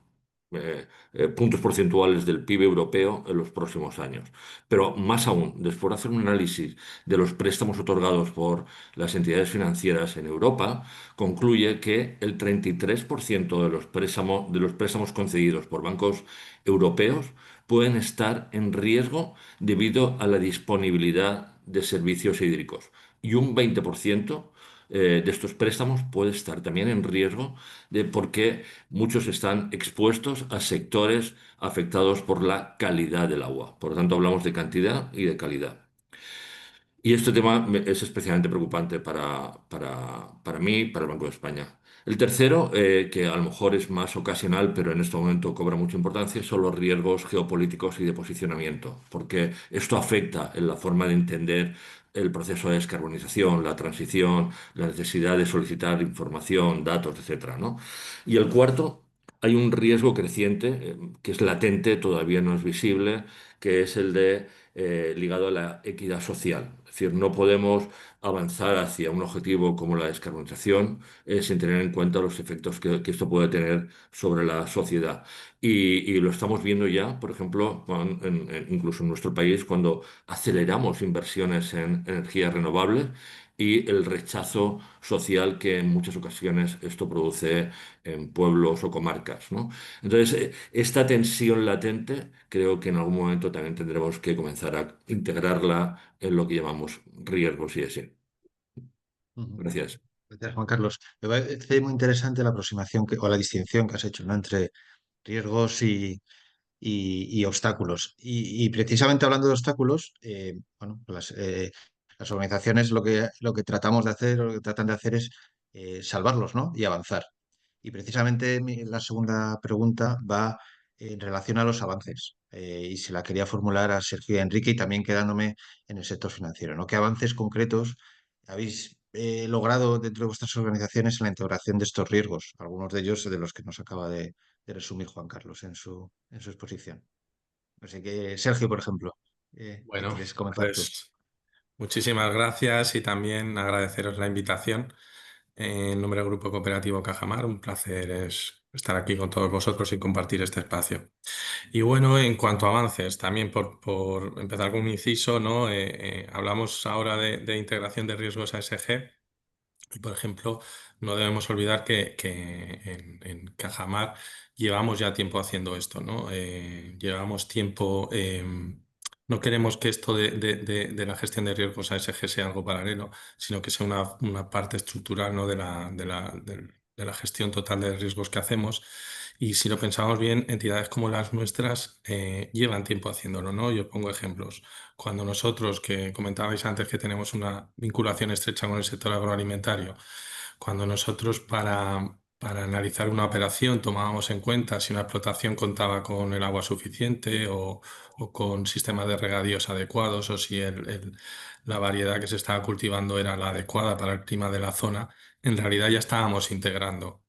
puntos porcentuales del PIB europeo en los próximos años. Pero más aún, después de hacer un análisis de los préstamos otorgados por las entidades financieras en Europa, concluye que el 33% de los préstamos concedidos por bancos europeos pueden estar en riesgo debido a la disponibilidad de servicios hídricos. Y un 20% de estos préstamos puede estar también en riesgo porque muchos están expuestos a sectores afectados por la calidad del agua. Por lo tanto, hablamos de cantidad y de calidad. Y este tema es especialmente preocupante para mí, para el Banco de España. El tercero, que a lo mejor es más ocasional, pero en este momento cobra mucha importancia, son los riesgos geopolíticos y de posicionamiento, porque esto afecta en la forma de entender el proceso de descarbonización, la transición, la necesidad de solicitar información, datos, etcétera, ¿no? Y el cuarto, hay un riesgo creciente, que es latente, todavía no es visible, que es el de ligado a la equidad social. Es decir, no podemos avanzar hacia un objetivo como la descarbonización sin tener en cuenta los efectos que esto puede tener sobre la sociedad. Y lo estamos viendo ya, por ejemplo, incluso en nuestro país, cuando aceleramos inversiones en energías renovables y el rechazo social que en muchas ocasiones esto produce en pueblos o comarcas, ¿no? Entonces, esta tensión latente creo que en algún momento también tendremos que comenzar a integrarla en lo que llamamos riesgos y así. Ujú. Gracias. Gracias, Juan Carlos. Me parece muy interesante la aproximación o la distinción que has hecho, ¿no? Entre riesgos y obstáculos. Y precisamente hablando de obstáculos, bueno, las organizaciones lo que tratamos de hacer, o lo que tratan de hacer es salvarlos, ¿no? Y avanzar. Y precisamente la segunda pregunta va en relación a los avances. Y se la quería formular a Sergio y a Enrique y también quedándome en el sector financiero, ¿no? ¿Qué avances concretos habéis logrado dentro de vuestras organizaciones en la integración de estos riesgos? Algunos de ellos de los que nos acaba de resumir Juan Carlos en su exposición. Así que, Sergio, por ejemplo, si Bueno, quieres comenzar tú. pues muchísimas gracias y también agradeceros la invitación. En nombre del Grupo Cooperativo Cajamar, un placer es estar aquí con todos vosotros y compartir este espacio. Y bueno, en cuanto a avances, también por empezar con un inciso, ¿no? Hablamos ahora de integración de riesgos ASG. Y, por ejemplo, no debemos olvidar que en Cajamar llevamos ya tiempo haciendo esto, ¿no? Llevamos tiempo, no queremos que esto de la gestión de riesgos ASG sea algo paralelo, sino que sea una parte estructural, ¿no? de la gestión total de riesgos que hacemos. Y si lo pensamos bien, entidades como las nuestras llevan tiempo haciéndolo, ¿no? Yo pongo ejemplos. Cuando nosotros, que comentabais antes que tenemos una vinculación estrecha con el sector agroalimentario, cuando nosotros para analizar una operación tomábamos en cuenta si una explotación contaba con el agua suficiente o con sistemas de regadíos adecuados o si la variedad que se estaba cultivando era la adecuada para el clima de la zona, en realidad ya estábamos integrando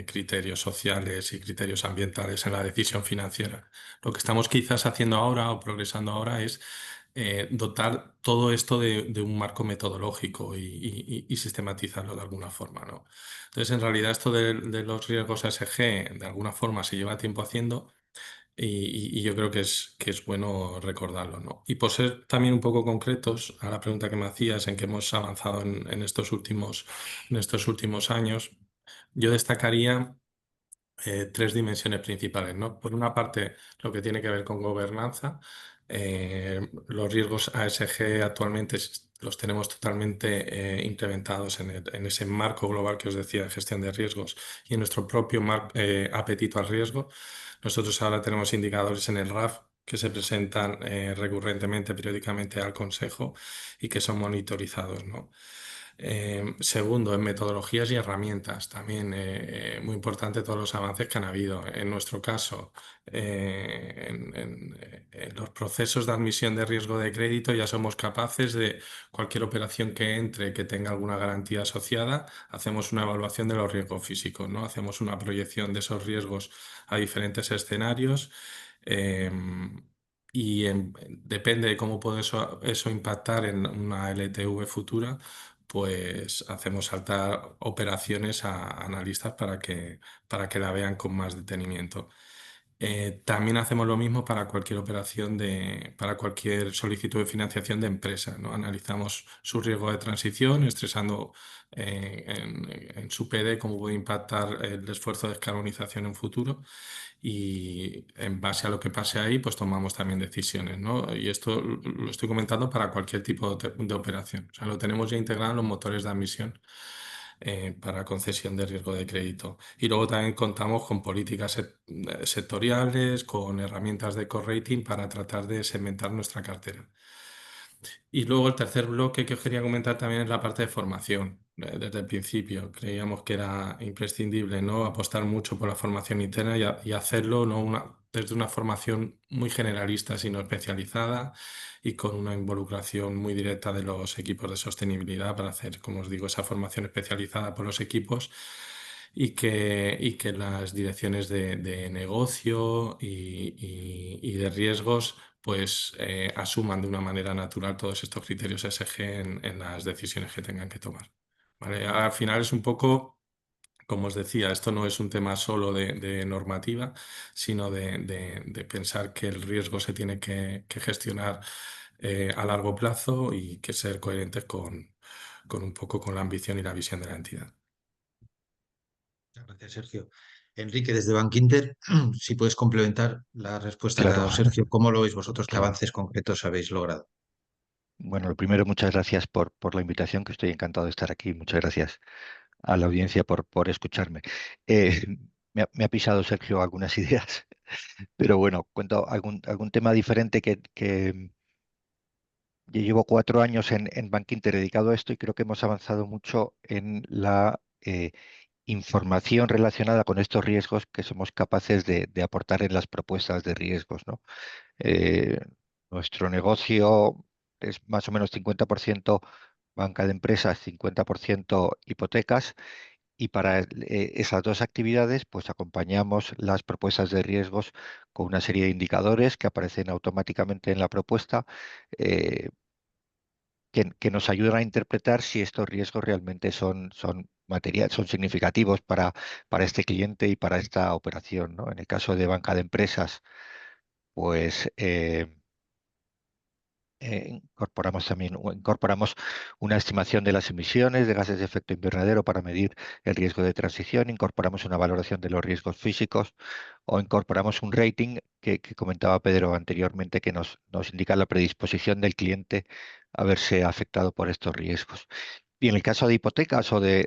criterios sociales y criterios ambientales en la decisión financiera. Lo que estamos quizás haciendo ahora o progresando ahora es dotar todo esto de un marco metodológico y sistematizarlo de alguna forma, ¿no? Entonces, en realidad, esto de los riesgos ASG, de alguna forma, se lleva tiempo haciendo y yo creo que es bueno recordarlo, ¿no? Y por ser también un poco concretos a la pregunta que me hacías en que hemos avanzado en estos últimos años, yo destacaría tres dimensiones principales, ¿no? Por una parte, lo que tiene que ver con gobernanza. Los riesgos ASG actualmente los tenemos totalmente implementados en ese marco global que os decía de gestión de riesgos y en nuestro propio apetito al riesgo. Nosotros ahora tenemos indicadores en el RAF que se presentan recurrentemente, periódicamente al Consejo y que son monitorizados, ¿no? Segundo, en metodologías y herramientas, también muy importante todos los avances que han habido. En nuestro caso, en los procesos de admisión de riesgo de crédito ya somos capaces de cualquier operación que entre que tenga alguna garantía asociada, hacemos una evaluación de los riesgos físicos, ¿no? Hacemos una proyección de esos riesgos a diferentes escenarios. Depende de cómo puede eso impactar en una LTV futura, pues hacemos saltar operaciones a analistas para que la vean con más detenimiento. También hacemos lo mismo para cualquier para cualquier solicitud de financiación de empresa, ¿no? Analizamos su riesgo de transición, estresando en su PD cómo puede impactar el esfuerzo de descarbonización en futuro y en base a lo que pase ahí, pues tomamos también decisiones, ¿no? Y esto lo estoy comentando para cualquier tipo de operación. O sea, lo tenemos ya integrado en los motores de admisión para concesión de riesgo de crédito. Y luego también contamos con políticas sectoriales, con herramientas de co-rating para tratar de segmentar nuestra cartera. Y luego el tercer bloque que os quería comentar también es la parte de formación. Desde el principio creíamos que era imprescindible, ¿no? Apostar mucho por la formación interna y hacerlo no desde una formación muy generalista, sino especializada y con una involucración muy directa de los equipos de sostenibilidad para hacer, como os digo, esa formación especializada por los equipos y que las direcciones de negocio y de riesgos pues asuman de una manera natural todos estos criterios ESG en las decisiones que tengan que tomar. ¿Vale? Al final es un poco, como os decía, esto no es un tema solo de normativa, sino de pensar que el riesgo se tiene que gestionar a largo plazo y que ser coherentes con un poco con la ambición y la visión de la entidad. Muchas gracias, Sergio. Enrique, desde Bankinter, si puedes complementar la respuesta que ha Claro, dado Sergio, ¿cómo lo veis vosotros? ¿Qué claro. avances concretos habéis logrado? Bueno, lo primero, muchas gracias por la invitación, que estoy encantado de estar aquí. Muchas gracias a la audiencia por escucharme. Eh, me ha pisado Sergio algunas ideas, pero bueno, cuento algún tema diferente que yo llevo 4 años en Bankinter dedicado a esto y creo que hemos avanzado mucho en la información relacionada con estos riesgos que somos capaces de aportar en las propuestas de riesgos, ¿no? Eh, Nuestro negocio es más o menos 50% banca de empresas, 50% hipotecas, y para esas dos actividades pues acompañamos las propuestas de riesgos con una serie de indicadores que aparecen automáticamente en la propuesta, eh, que nos ayudan a interpretar si estos riesgos realmente son significativos para este cliente y para esta operación, ¿no? En el caso de banca de empresas, pues incorporamos una estimación de las emisiones de gases de efecto invernadero para medir el riesgo de transición, incorporamos una valoración de los riesgos físicos o incorporamos un rating que comentaba Pedro anteriormente que nos indica la predisposición del cliente a verse afectado por estos riesgos. Y en el caso de hipotecas o de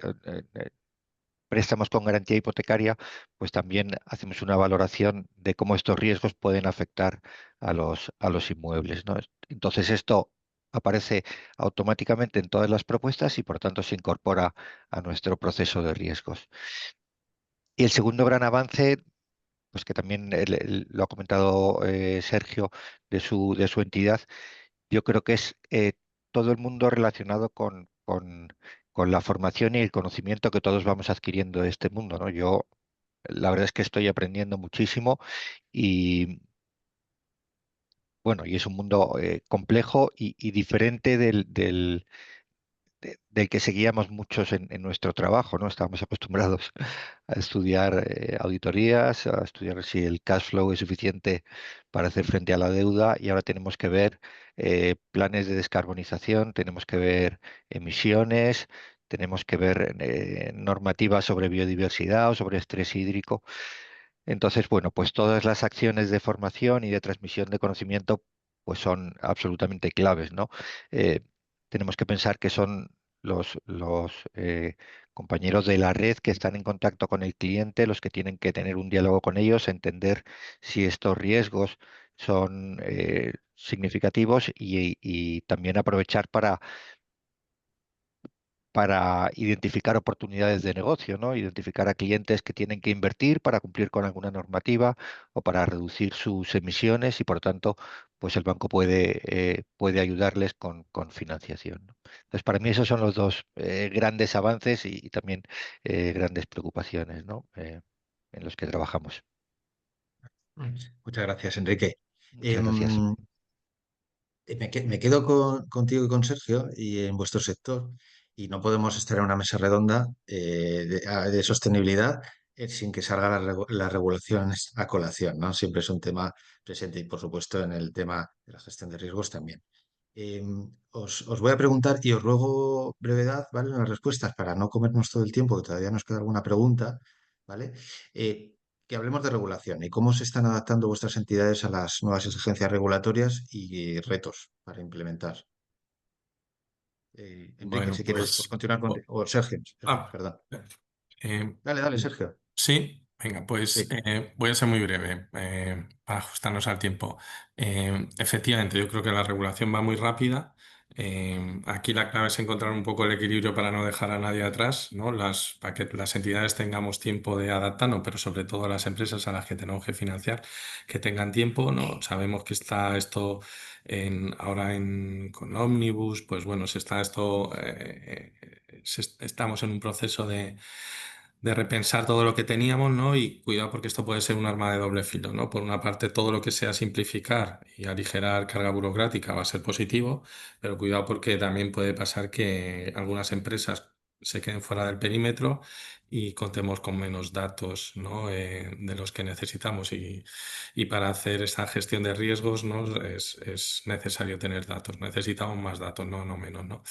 préstamos con garantía hipotecaria, pues también hacemos una valoración de cómo estos riesgos pueden afectar a los inmuebles, ¿no? Entonces esto aparece automáticamente en todas las propuestas y por tanto se incorpora a nuestro proceso de riesgos. Y el segundo gran avance, pues que también lo ha comentado Sergio de su entidad, yo creo que es todo el mundo relacionado con la formación y el conocimiento que todos vamos adquiriendo de este mundo, ¿no? Yo la verdad es que estoy aprendiendo muchísimo y bueno, y es un mundo complejo y diferente del que seguíamos muchos en nuestro trabajo, ¿no? Estábamos acostumbrados a estudiar auditorías, a estudiar si el cash flow es suficiente para hacer frente a la deuda y ahora tenemos que ver planes de descarbonización, tenemos que ver emisiones, tenemos que ver normativas sobre biodiversidad o sobre estrés hídrico. Entonces, bueno, pues todas las acciones de formación y de transmisión de conocimiento pues son absolutamente claves, ¿no? Eh, Tenemos que pensar que son los compañeros de la red que están en contacto con el cliente, los que tienen que tener un diálogo con ellos, entender si estos riesgos son significativos y también aprovechar para identificar oportunidades de negocio, ¿no? Identificar a clientes que tienen que invertir para cumplir con alguna normativa o para reducir sus emisiones y por tanto, pues el banco puede ayudarles con financiación, ¿no? Entonces, para mí esos son los dos grandes avances y también grandes preocupaciones, ¿no? En los que trabajamos. Muchas gracias, Enrique. Muchas gracias. Em, me quedo contigo y con Sergio y en vuestro sector y no podemos estar en una mesa redonda de sostenibilidad sin que salga la regulación a colación, ¿no? Siempre es un tema presente y, por supuesto, en el tema de la gestión de riesgos también. Os voy a preguntar y os ruego brevedad, ¿vale? En las respuestas para no comernos todo el tiempo, que todavía nos queda alguna pregunta, ¿vale? Que hablemos de regulación y cómo se están adaptando vuestras entidades a las nuevas exigencias regulatorias y retos para implementar. Enrique, Bueno, si quieres pues... continuar oh, o Sergio, ah, perdón. eh, Dale, Sergio. sí, venga, pues Sí. voy a ser muy breve para ajustarnos al tiempo. Efectivamente, yo creo que la regulación va muy rápida. Aquí la clave es encontrar un poco el equilibrio para no dejar a nadie atrás, ¿no? Para que las entidades tengamos tiempo de adaptarnos, pero sobre todo las empresas a las que tenemos que financiar, que tengan tiempo, ¿no? Sabemos que está esto ahora con Omnibus, pues bueno, estamos en un proceso de repensar todo lo que teníamos, ¿no? Y cuidado porque esto puede ser un arma de doble filo, ¿no? Por una parte, todo lo que sea simplificar y aligerar carga burocrática va a ser positivo, pero cuidado porque también puede pasar que algunas empresas se queden fuera del perímetro y contemos con menos datos, ¿no? De los que necesitamos y para hacer esta gestión de riesgos, ¿no? Es necesario tener datos, necesitamos más datos, no menos, ¿no?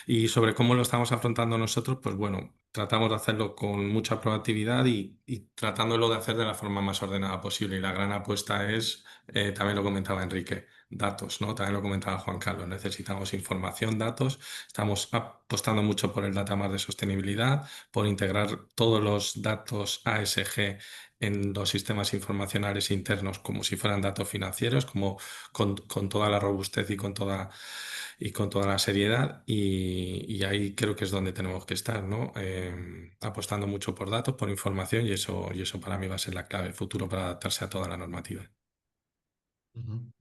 Y sobre cómo lo estamos afrontando nosotros, pues bueno, tratamos de hacerlo con mucha proactividad y tratándolo de hacer de la forma más ordenada posible. Y la gran apuesta es, también lo comentaba Enrique, datos, ¿no? También lo comentaba Juan Carlos, necesitamos información, datos. Estamos apostando mucho por el data más de sostenibilidad, por integrar todos los datos ASG en los sistemas informacionales internos como si fueran datos financieros, como con toda la robustez y con toda la seriedad y ahí creo que es donde tenemos que estar, ¿no? Apostando mucho por datos, por información y eso para mí va a ser la clave futuro para adaptarse a toda la normativa. Ujú.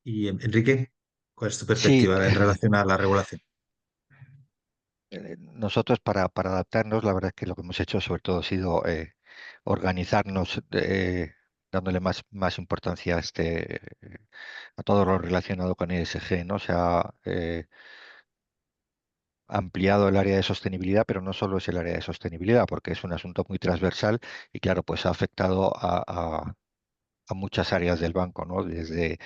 Y Enrique, ¿cuál es tu Sí, perspectiva en relación a la regulación? nosotros para adaptarnos, la verdad es que lo que hemos hecho sobre todo ha sido organizarnos, dándole más importancia a todo lo relacionado con ESG, ¿no? Se ha ampliado el área de sostenibilidad, pero no solo es el área de sostenibilidad, porque es un asunto muy transversal y claro, pues ha afectado a muchas áreas del banco, ¿no? Desde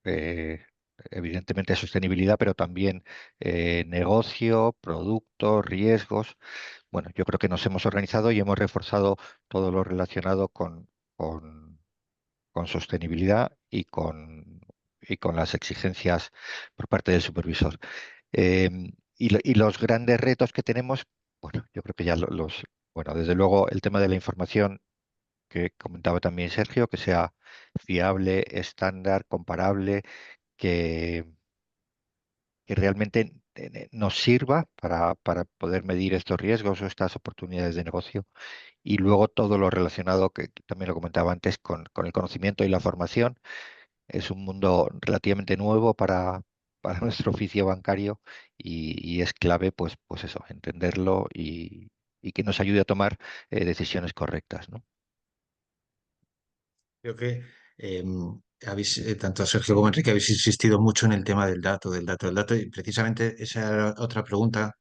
eh, evidentemente sostenibilidad, pero también negocio, productos, riesgos. Bueno, yo creo que nos hemos organizado y hemos reforzado todo lo relacionado con sostenibilidad y con las exigencias por parte del supervisor. Y los grandes retos que tenemos, bueno, yo creo que ya bueno, desde luego el tema de la información que comentaba también Sergio, que sea fiable, estándar, comparable, que, que realmente nos sirva para poder medir estos riesgos o estas oportunidades de negocio. Y luego todo lo relacionado, que también lo comentaba antes, con el conocimiento y la formación. Es un mundo relativamente nuevo para nuestro oficio bancario y es clave, pues eso, entenderlo y que nos ayude a tomar decisiones correctas, ¿no? Creo que tanto Sergio como Enrique habéis insistido mucho en el tema del dato, y precisamente esa era otra pregunta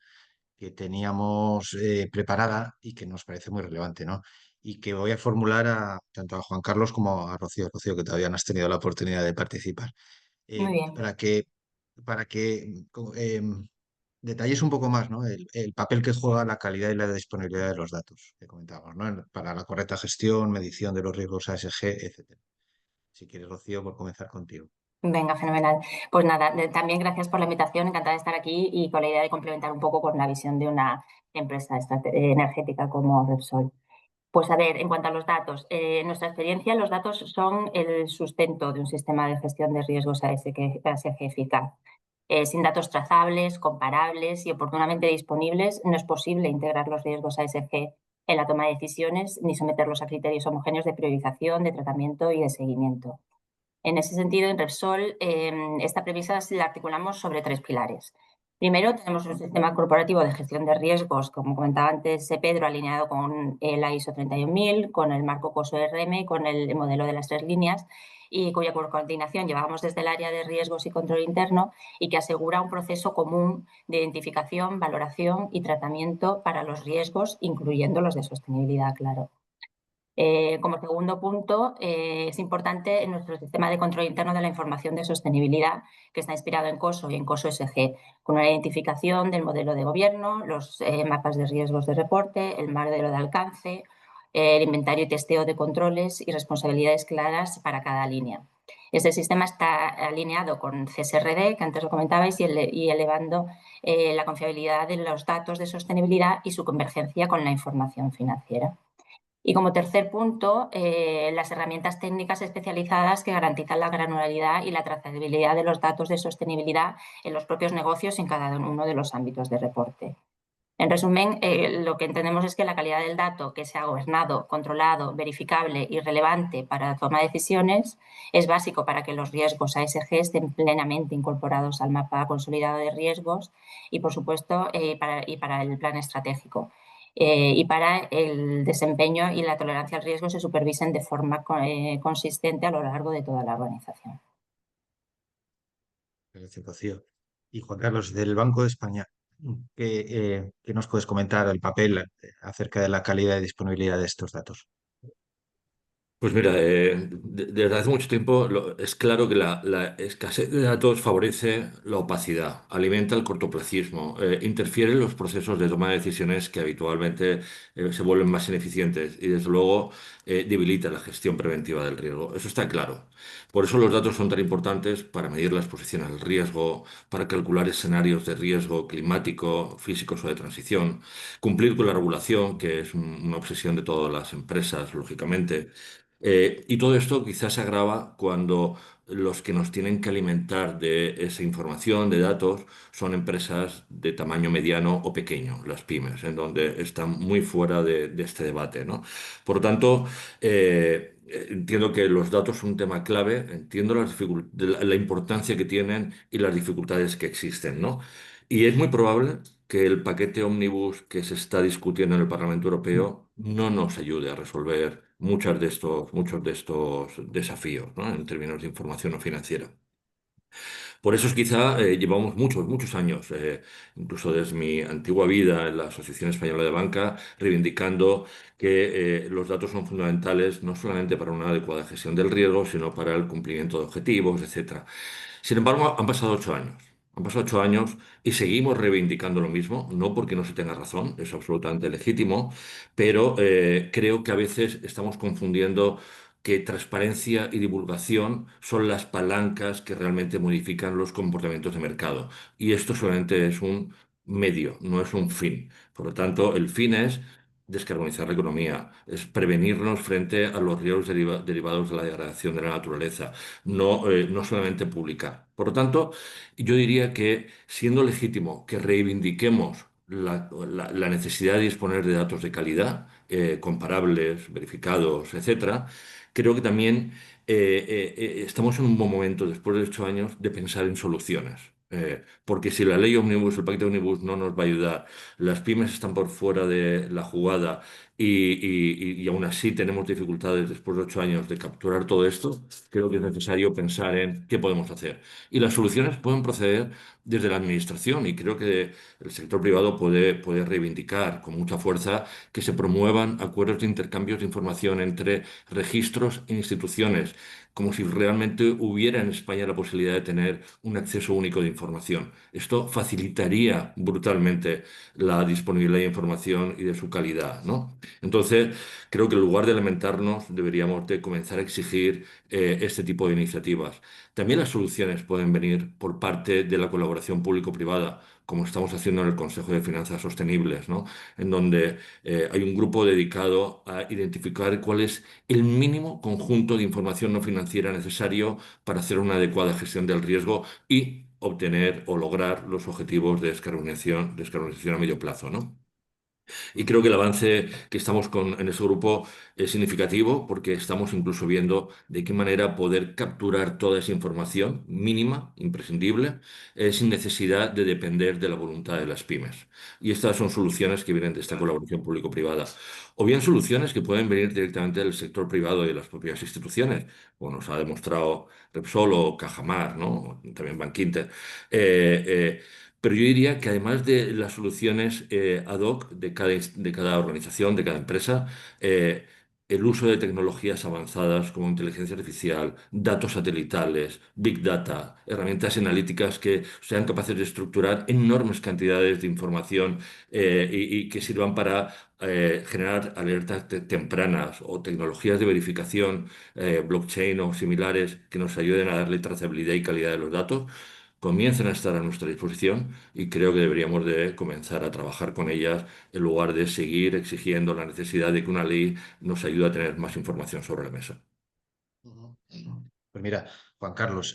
que teníamos preparada y que nos parece muy relevante, ¿no? Y que voy a formular tanto a Juan Carlos como a Rocío. Rocío, que todavía no has tenido la oportunidad de participar. Muy Eh, bien. para que, para que detalles un poco más, ¿no? El papel que juega la calidad y la disponibilidad de los datos que comentábamos, ¿no? Para la correcta gestión, medición de los riesgos ASG, etcétera. Si quieres, Rocío, por comenzar contigo. Venga, fenomenal. Pues nada, también gracias por la invitación, encantada de estar aquí y con la idea de complementar un poco con la visión de una empresa energética como Repsol. Pues a ver, en cuanto a los datos, en nuestra experiencia los datos son el sustento de un sistema de gestión de riesgos ASG eficaz. Sin datos trazables, comparables y oportunamente disponibles, no es posible integrar los riesgos ASG en la toma de decisiones ni someterlos a criterios homogéneos de priorización, de tratamiento y de seguimiento. En ese sentido, en Repsol, esta premisa la articulamos sobre tres pilares. Primero, tenemos un sistema corporativo de gestión de riesgos, como comentaba antes Pedro, alineado con la ISO 31000, con el marco COSO-RM, con el modelo de las 3 líneas y cuya coordinación llevamos desde el área de riesgos y control interno y que asegura un proceso común de identificación, valoración y tratamiento para los riesgos, incluyendo los de sostenibilidad, claro. Como segundo punto, es importante en nuestro sistema de control interno de la información de sostenibilidad, que está inspirado en COSO y en COSO SG, con una identificación del modelo de gobierno, los mapas de riesgos de reporte, el modelo de alcance, el inventario y testeo de controles y responsabilidades claras para cada línea. Este sistema está alineado con CSRD, que antes lo comentabais, y elevando la confiabilidad de los datos de sostenibilidad y su convergencia con la información financiera. Y como tercer punto, las herramientas técnicas especializadas que garantizan la granularidad y la trazabilidad de los datos de sostenibilidad en los propios negocios en cada uno de los ámbitos de reporte. En resumen, lo que entendemos es que la calidad del dato que sea gobernado, controlado, verificable y relevante para la toma de decisiones es básico para que los riesgos ASG estén plenamente incorporados al mapa consolidado de riesgos y, por supuesto, para el plan estratégico. Y para el desempeño y la tolerancia al riesgo se supervisen de forma consistente a lo largo de toda la organización. Gracias, Rocío. Y Juan Carlos, del Banco de España, ¿qué nos puedes comentar el papel acerca de la calidad y disponibilidad de estos datos? Pues mira, desde hace mucho tiempo es claro que la escasez de datos favorece la opacidad, alimenta el cortoplacismo, interfiere en los procesos de toma de decisiones que habitualmente se vuelven más ineficientes y desde luego debilita la gestión preventiva del riesgo. Eso está claro. Por eso los datos son tan importantes para medir la exposición al riesgo, para calcular escenarios de riesgo climático, físicos o de transición, cumplir con la regulación, que es una obsesión de todas las empresas, lógicamente. Y todo esto quizás se agrava cuando los que nos tienen que alimentar de esa información, de datos, son empresas de tamaño mediano o pequeño, las pymes, en donde están muy fuera de este debate, ¿no? Por lo tanto, entiendo que los datos son un tema clave, entiendo la importancia que tienen y las dificultades que existen, ¿no? Y es muy probable que el paquete ómnibus que se está discutiendo en el Parlamento Europeo no nos ayude a resolver muchos de estos desafíos, ¿no? En términos de información no financiera. Por eso es quizá llevamos muchos años, incluso desde mi antigua vida en la Asociación Española de Banca, reivindicando que los datos son fundamentales no solamente para una adecuada gestión del riesgo, sino para el cumplimiento de objetivos, etcétera. Sin embargo, han pasado 8 años. Han pasado 8 años y seguimos reivindicando lo mismo, no porque no se tenga razón, es absolutamente legítimo, pero creo que a veces estamos confundiendo que transparencia y divulgación son las palancas que realmente modifican los comportamientos de mercado. Y esto solamente es un medio, no es un fin. Por lo tanto, el fin es descarbonizar la economía, es prevenirnos frente a los riesgos derivados de la degradación de la naturaleza, no solamente publicar. Por lo tanto, yo diría que siendo legítimo que reivindiquemos la necesidad de disponer de datos de calidad, comparables, verificados, etcétera, creo que también estamos en un buen momento, después de 8 años, de pensar en soluciones. Porque si la ley Omnibus, el paquete Omnibus no nos va a ayudar, las pymes están por fuera de la jugada y aún así tenemos dificultades después de 8 años de capturar todo esto, creo que es necesario pensar en qué podemos hacer. Y las soluciones pueden proceder desde la administración y creo que el sector privado puede reivindicar con mucha fuerza que se promuevan acuerdos de intercambios de información entre registros e instituciones, como si realmente hubiera en España la posibilidad de tener un acceso único de información. Esto facilitaría brutalmente la disponibilidad de información y de su calidad, ¿no? Entonces, creo que en lugar de lamentarnos, deberíamos de comenzar a exigir este tipo de iniciativas. También las soluciones pueden venir por parte de la colaboración público-privada, como estamos haciendo en el Consejo de Finanzas Sostenibles, ¿no? En donde hay un grupo dedicado a identificar cuál es el mínimo conjunto de información no financiera necesario para hacer una adecuada gestión del riesgo y obtener o lograr los objetivos de descarbonización a medio plazo, ¿no? Y creo que el avance que estamos en ese grupo es significativo porque estamos incluso viendo de qué manera poder capturar toda esa información mínima, imprescindible, sin necesidad de depender de la voluntad de las pymes. Y estas son soluciones que vienen de esta colaboración público-privada. O bien soluciones que pueden venir directamente del sector privado y de las propias instituciones, como nos ha demostrado Repsol o Cajamar, ¿no? También Bankinter. Eh, eh, pero yo diría que además de las soluciones ad hoc de cada organización, de cada empresa, el uso de tecnologías avanzadas como inteligencia artificial, datos satelitales, big data, herramientas analíticas que sean capaces de estructurar enormes cantidades de información y que sirvan para generar alertas tempranas o tecnologías de verificación, blockchain o similares que nos ayuden a darle trazabilidad y calidad de los datos comienzan a estar a nuestra disposición y creo que deberíamos de comenzar a trabajar con ellas en lugar de seguir exigiendo la necesidad de que una ley nos ayude a tener más información sobre la mesa. Ujú. Pues mira, Juan Carlos,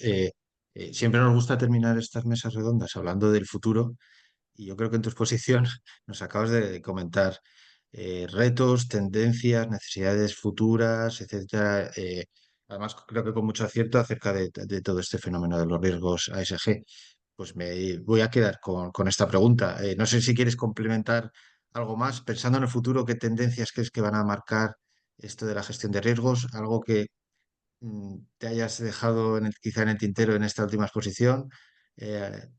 siempre nos gusta terminar estas mesas redondas hablando del futuro y yo creo que en tu exposición nos acabas de comentar retos, tendencias, necesidades futuras, etcétera. Además, creo que con mucho acierto acerca de todo este fenómeno de los riesgos ASG. Pues me voy a quedar con esta pregunta. No sé si quieres complementar algo más, pensando en el futuro, ¿qué tendencias crees que van a marcar esto de la gestión de riesgos? Algo que te hayas dejado quizá en el tintero en esta última exposición. Eh,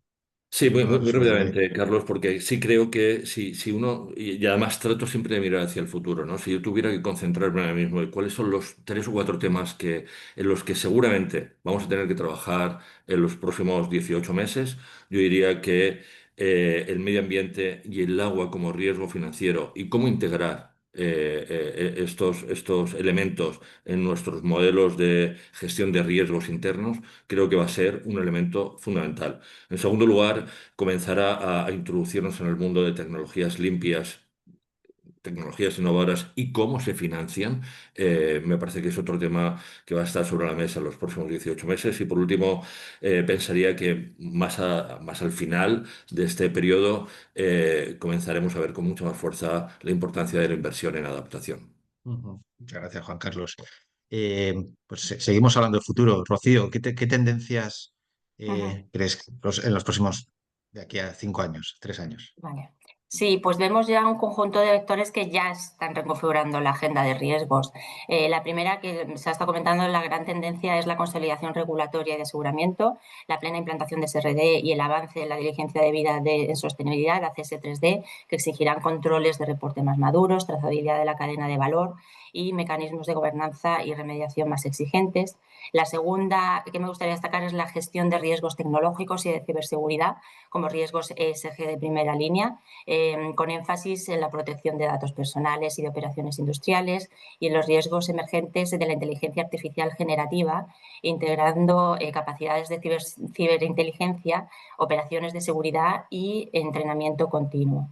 Sí, muy Cuéntanos sobre... rápidamente, Carlos, porque sí creo que si uno, y además trato siempre de mirar hacia el futuro, ¿no? Si yo tuviera que concentrarme ahora mismo en cuáles son los 3 o 4 temas en los que seguramente vamos a tener que trabajar en los próximos 18 meses, yo diría que el medio ambiente y el agua como riesgo financiero y cómo integrar estos elementos en nuestros modelos de gestión de riesgos internos, creo que va a ser un elemento fundamental. En segundo lugar, comenzar a introducirnos en el mundo de tecnologías limpias, tecnologías innovadoras y cómo se financian. Me parece que es otro tema que va a estar sobre la mesa en los próximos 18 meses. Y por último, pensaría que más al final de este periodo comenzaremos a ver con mucha más fuerza la importancia de la inversión en adaptación. Ujú. Muchas gracias, Juan Carlos. Eh, pues seguimos hablando del futuro. Rocío, ¿qué tendencias Ujú. crees que en los próximos, de aquí a 5 años, 3 años? Vale. Sí, pues vemos ya un conjunto de vectores que ya están reconfigurando la agenda de riesgos. La primera que se ha estado comentando, la gran tendencia es la consolidación regulatoria y de aseguramiento, la plena implantación de SRD y el avance en la diligencia debida en sostenibilidad, la CS3D, que exigirán controles de reporte más maduros, trazabilidad de la cadena de valor y mecanismos de gobernanza y remediación más exigentes. La segunda que me gustaría destacar es la gestión de riesgos tecnológicos y de ciberseguridad, como riesgos ESG de primera línea, con énfasis en la protección de datos personales y de operaciones industriales y en los riesgos emergentes de la inteligencia artificial generativa, integrando capacidades de ciberinteligencia, operaciones de seguridad y entrenamiento continuo.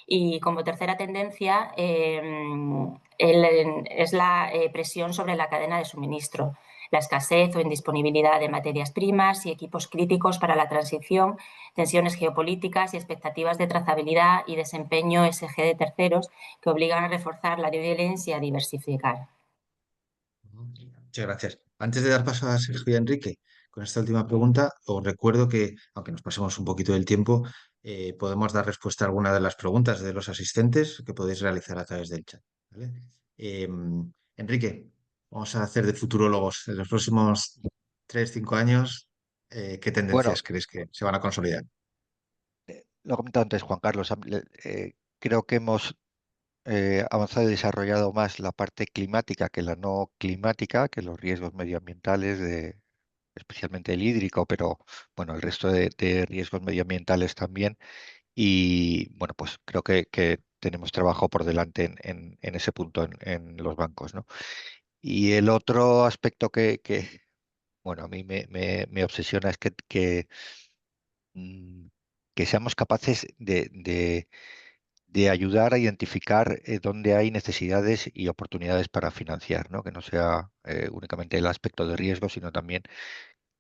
Y como tercera tendencia es la presión sobre la cadena de suministro, la escasez o indisponibilidad de materias primas y equipos críticos para la transición, tensiones geopolíticas y expectativas de trazabilidad y desempeño SG de terceros que obligan a reforzar la due diligence y a diversificar. Muchas gracias. Antes de dar paso a Sergio y a Enrique, con esta última pregunta, os recuerdo que, aunque nos pasemos un poquito del tiempo, podemos dar respuesta a alguna de las preguntas de los asistentes que podéis realizar a través del chat. ¿Vale? Enrique, vamos a hacer de futurólogos en los próximos 3, 5 años. ¿Qué Bueno, tendencias crees que se van a consolidar? lo he comentado antes, Juan Carlos, creo que hemos avanzado y desarrollado más la parte climática que la no climática, que los riesgos medioambientales, especialmente el hídrico, pero bueno, el resto de riesgos medioambientales también. Y bueno, pues creo que tenemos trabajo por delante en ese punto en los bancos, ¿no? Y el otro aspecto bueno, a mí me obsesiona es mm, que seamos capaces de ayudar a identificar dónde hay necesidades y oportunidades para financiar, ¿no? Que no sea únicamente el aspecto de riesgo, sino también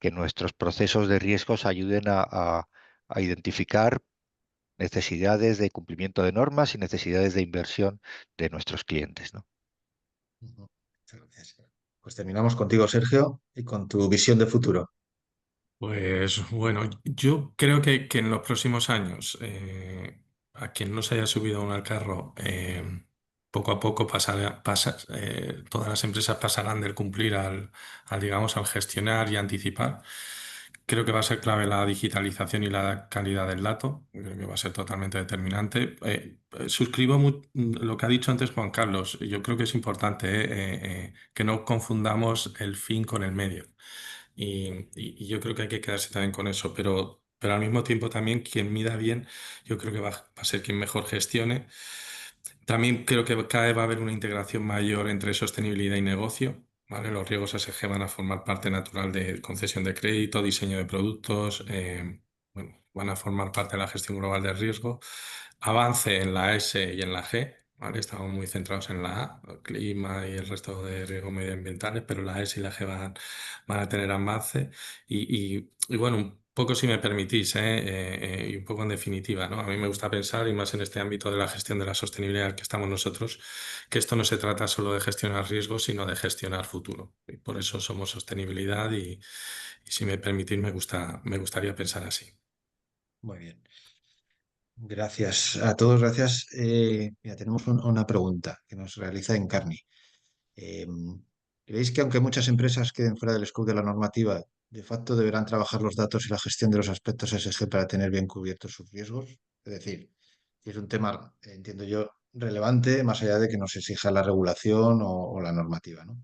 que nuestros procesos de riesgos ayuden a identificar necesidades de cumplimiento de normas y necesidades de inversión de nuestros clientes, ¿no? Muchas gracias. Pues terminamos contigo, Sergio, y con tu visión de futuro. Pues bueno, yo creo que en los próximos años, a quien no se haya subido aún al carro, poco a poco todas las empresas pasarán del cumplir digamos, al gestionar y anticipar. Creo que va a ser clave la digitalización y la calidad del dato. Creo que va a ser totalmente determinante. Suscribo lo que ha dicho antes Juan Carlos. Yo creo que es importante que no confundamos el fin con el medio. Y yo creo que hay que quedarse también con eso, pero al mismo tiempo también quien mida bien, yo creo que va a ser quien mejor gestione. También creo que cada vez va a haber una integración mayor entre sostenibilidad y negocio, ¿vale? Los riesgos ESG van a formar parte natural de concesión de crédito, diseño de productos, bueno, van a formar parte de la gestión global del riesgo. Avance en la S y en la G, ¿vale? Estamos muy centrados en la A, el clima y el resto de riesgos medioambientales, pero la S y la G van a tener avance. Y bueno, un poco si me permitís, y un poco en definitiva, ¿no? A mí me gusta pensar, y más en este ámbito de la gestión de la sostenibilidad que estamos nosotros, que esto no se trata solo de gestionar riesgos, sino de gestionar futuro. Y por eso somos sostenibilidad y si me permitís, me gustaría pensar así. Muy bien. Gracias a todos, gracias. Mira, tenemos una pregunta que nos realiza Encarni. Eh, ¿Creéis que aunque muchas empresas queden fuera del scope de la normativa, de facto deberán trabajar los datos y la gestión de los aspectos ESG para tener bien cubiertos sus riesgos? Es decir, que es un tema, entiendo yo, relevante, más allá de que nos exija la regulación o la normativa, ¿no?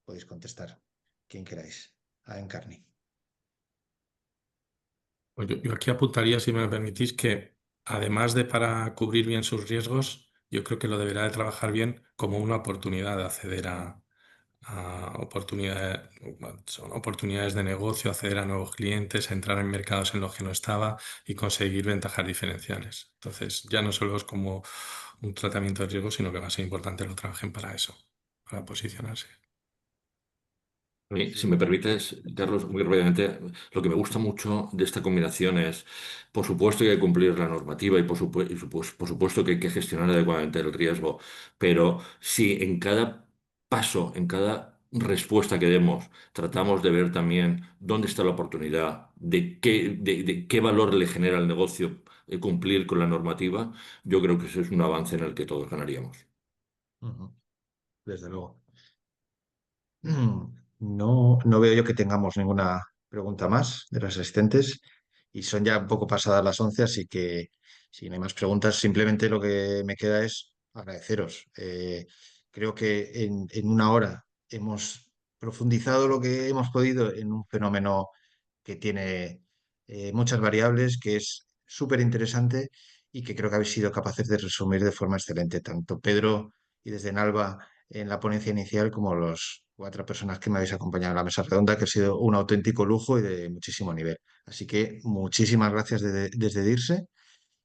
Podéis contestar, quien queráis. A Encarni. Pues yo aquí apuntaría, si me lo permitís, que además de para cubrir bien sus riesgos, yo creo que lo deberá de trabajar bien como una oportunidad de acceder a oportunidades, bueno, son oportunidades de negocio, acceder a nuevos clientes, a entrar en mercados en los que no estaba y conseguir ventajas diferenciales. Entonces, ya no solo es como un tratamiento de riesgo, sino que va a ser importante que lo trabajen para eso, para posicionarse. A mí, si me permites, Carlos, muy rápidamente, lo que me gusta mucho de esta combinación es, por supuesto que hay que cumplir la normativa y por supuesto que hay que gestionar adecuadamente el riesgo, pero si en cada paso, en cada respuesta que demos, tratamos de ver también dónde está la oportunidad, de qué valor le genera al negocio cumplir con la normativa, yo creo que eso es un avance en el que todos ganaríamos. Ujú. Desde luego. No veo yo que tengamos ninguna pregunta más de los asistentes y son ya un poco pasadas las 11, así que si no hay más preguntas, simplemente lo que me queda es agradeceros. Creo que en una hora hemos profundizado lo que hemos podido en un fenómeno que tiene muchas variables, que es súper interesante y que creo que habéis sido capaces de resumir de forma excelente, tanto Pedro y desde Nalva en la ponencia inicial como los 4 personas que me habéis acompañado en la mesa redonda, que ha sido un auténtico lujo y de muchísimo nivel. Así que muchísimas gracias desde DIRSE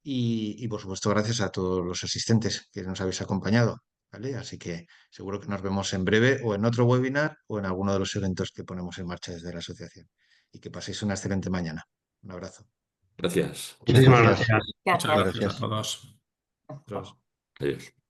y, por supuesto, gracias a todos los asistentes que nos habéis acompañado. ¿Vale? Así que seguro que nos vemos en breve o en otro webinar o en alguno de los eventos que ponemos en marcha desde la asociación. Y que paséis una excelente mañana. Un abrazo. Gracias. Muchas Muchísimas gracias. gracias. Muchas Gracias. gracias a todos. Otros. Adiós.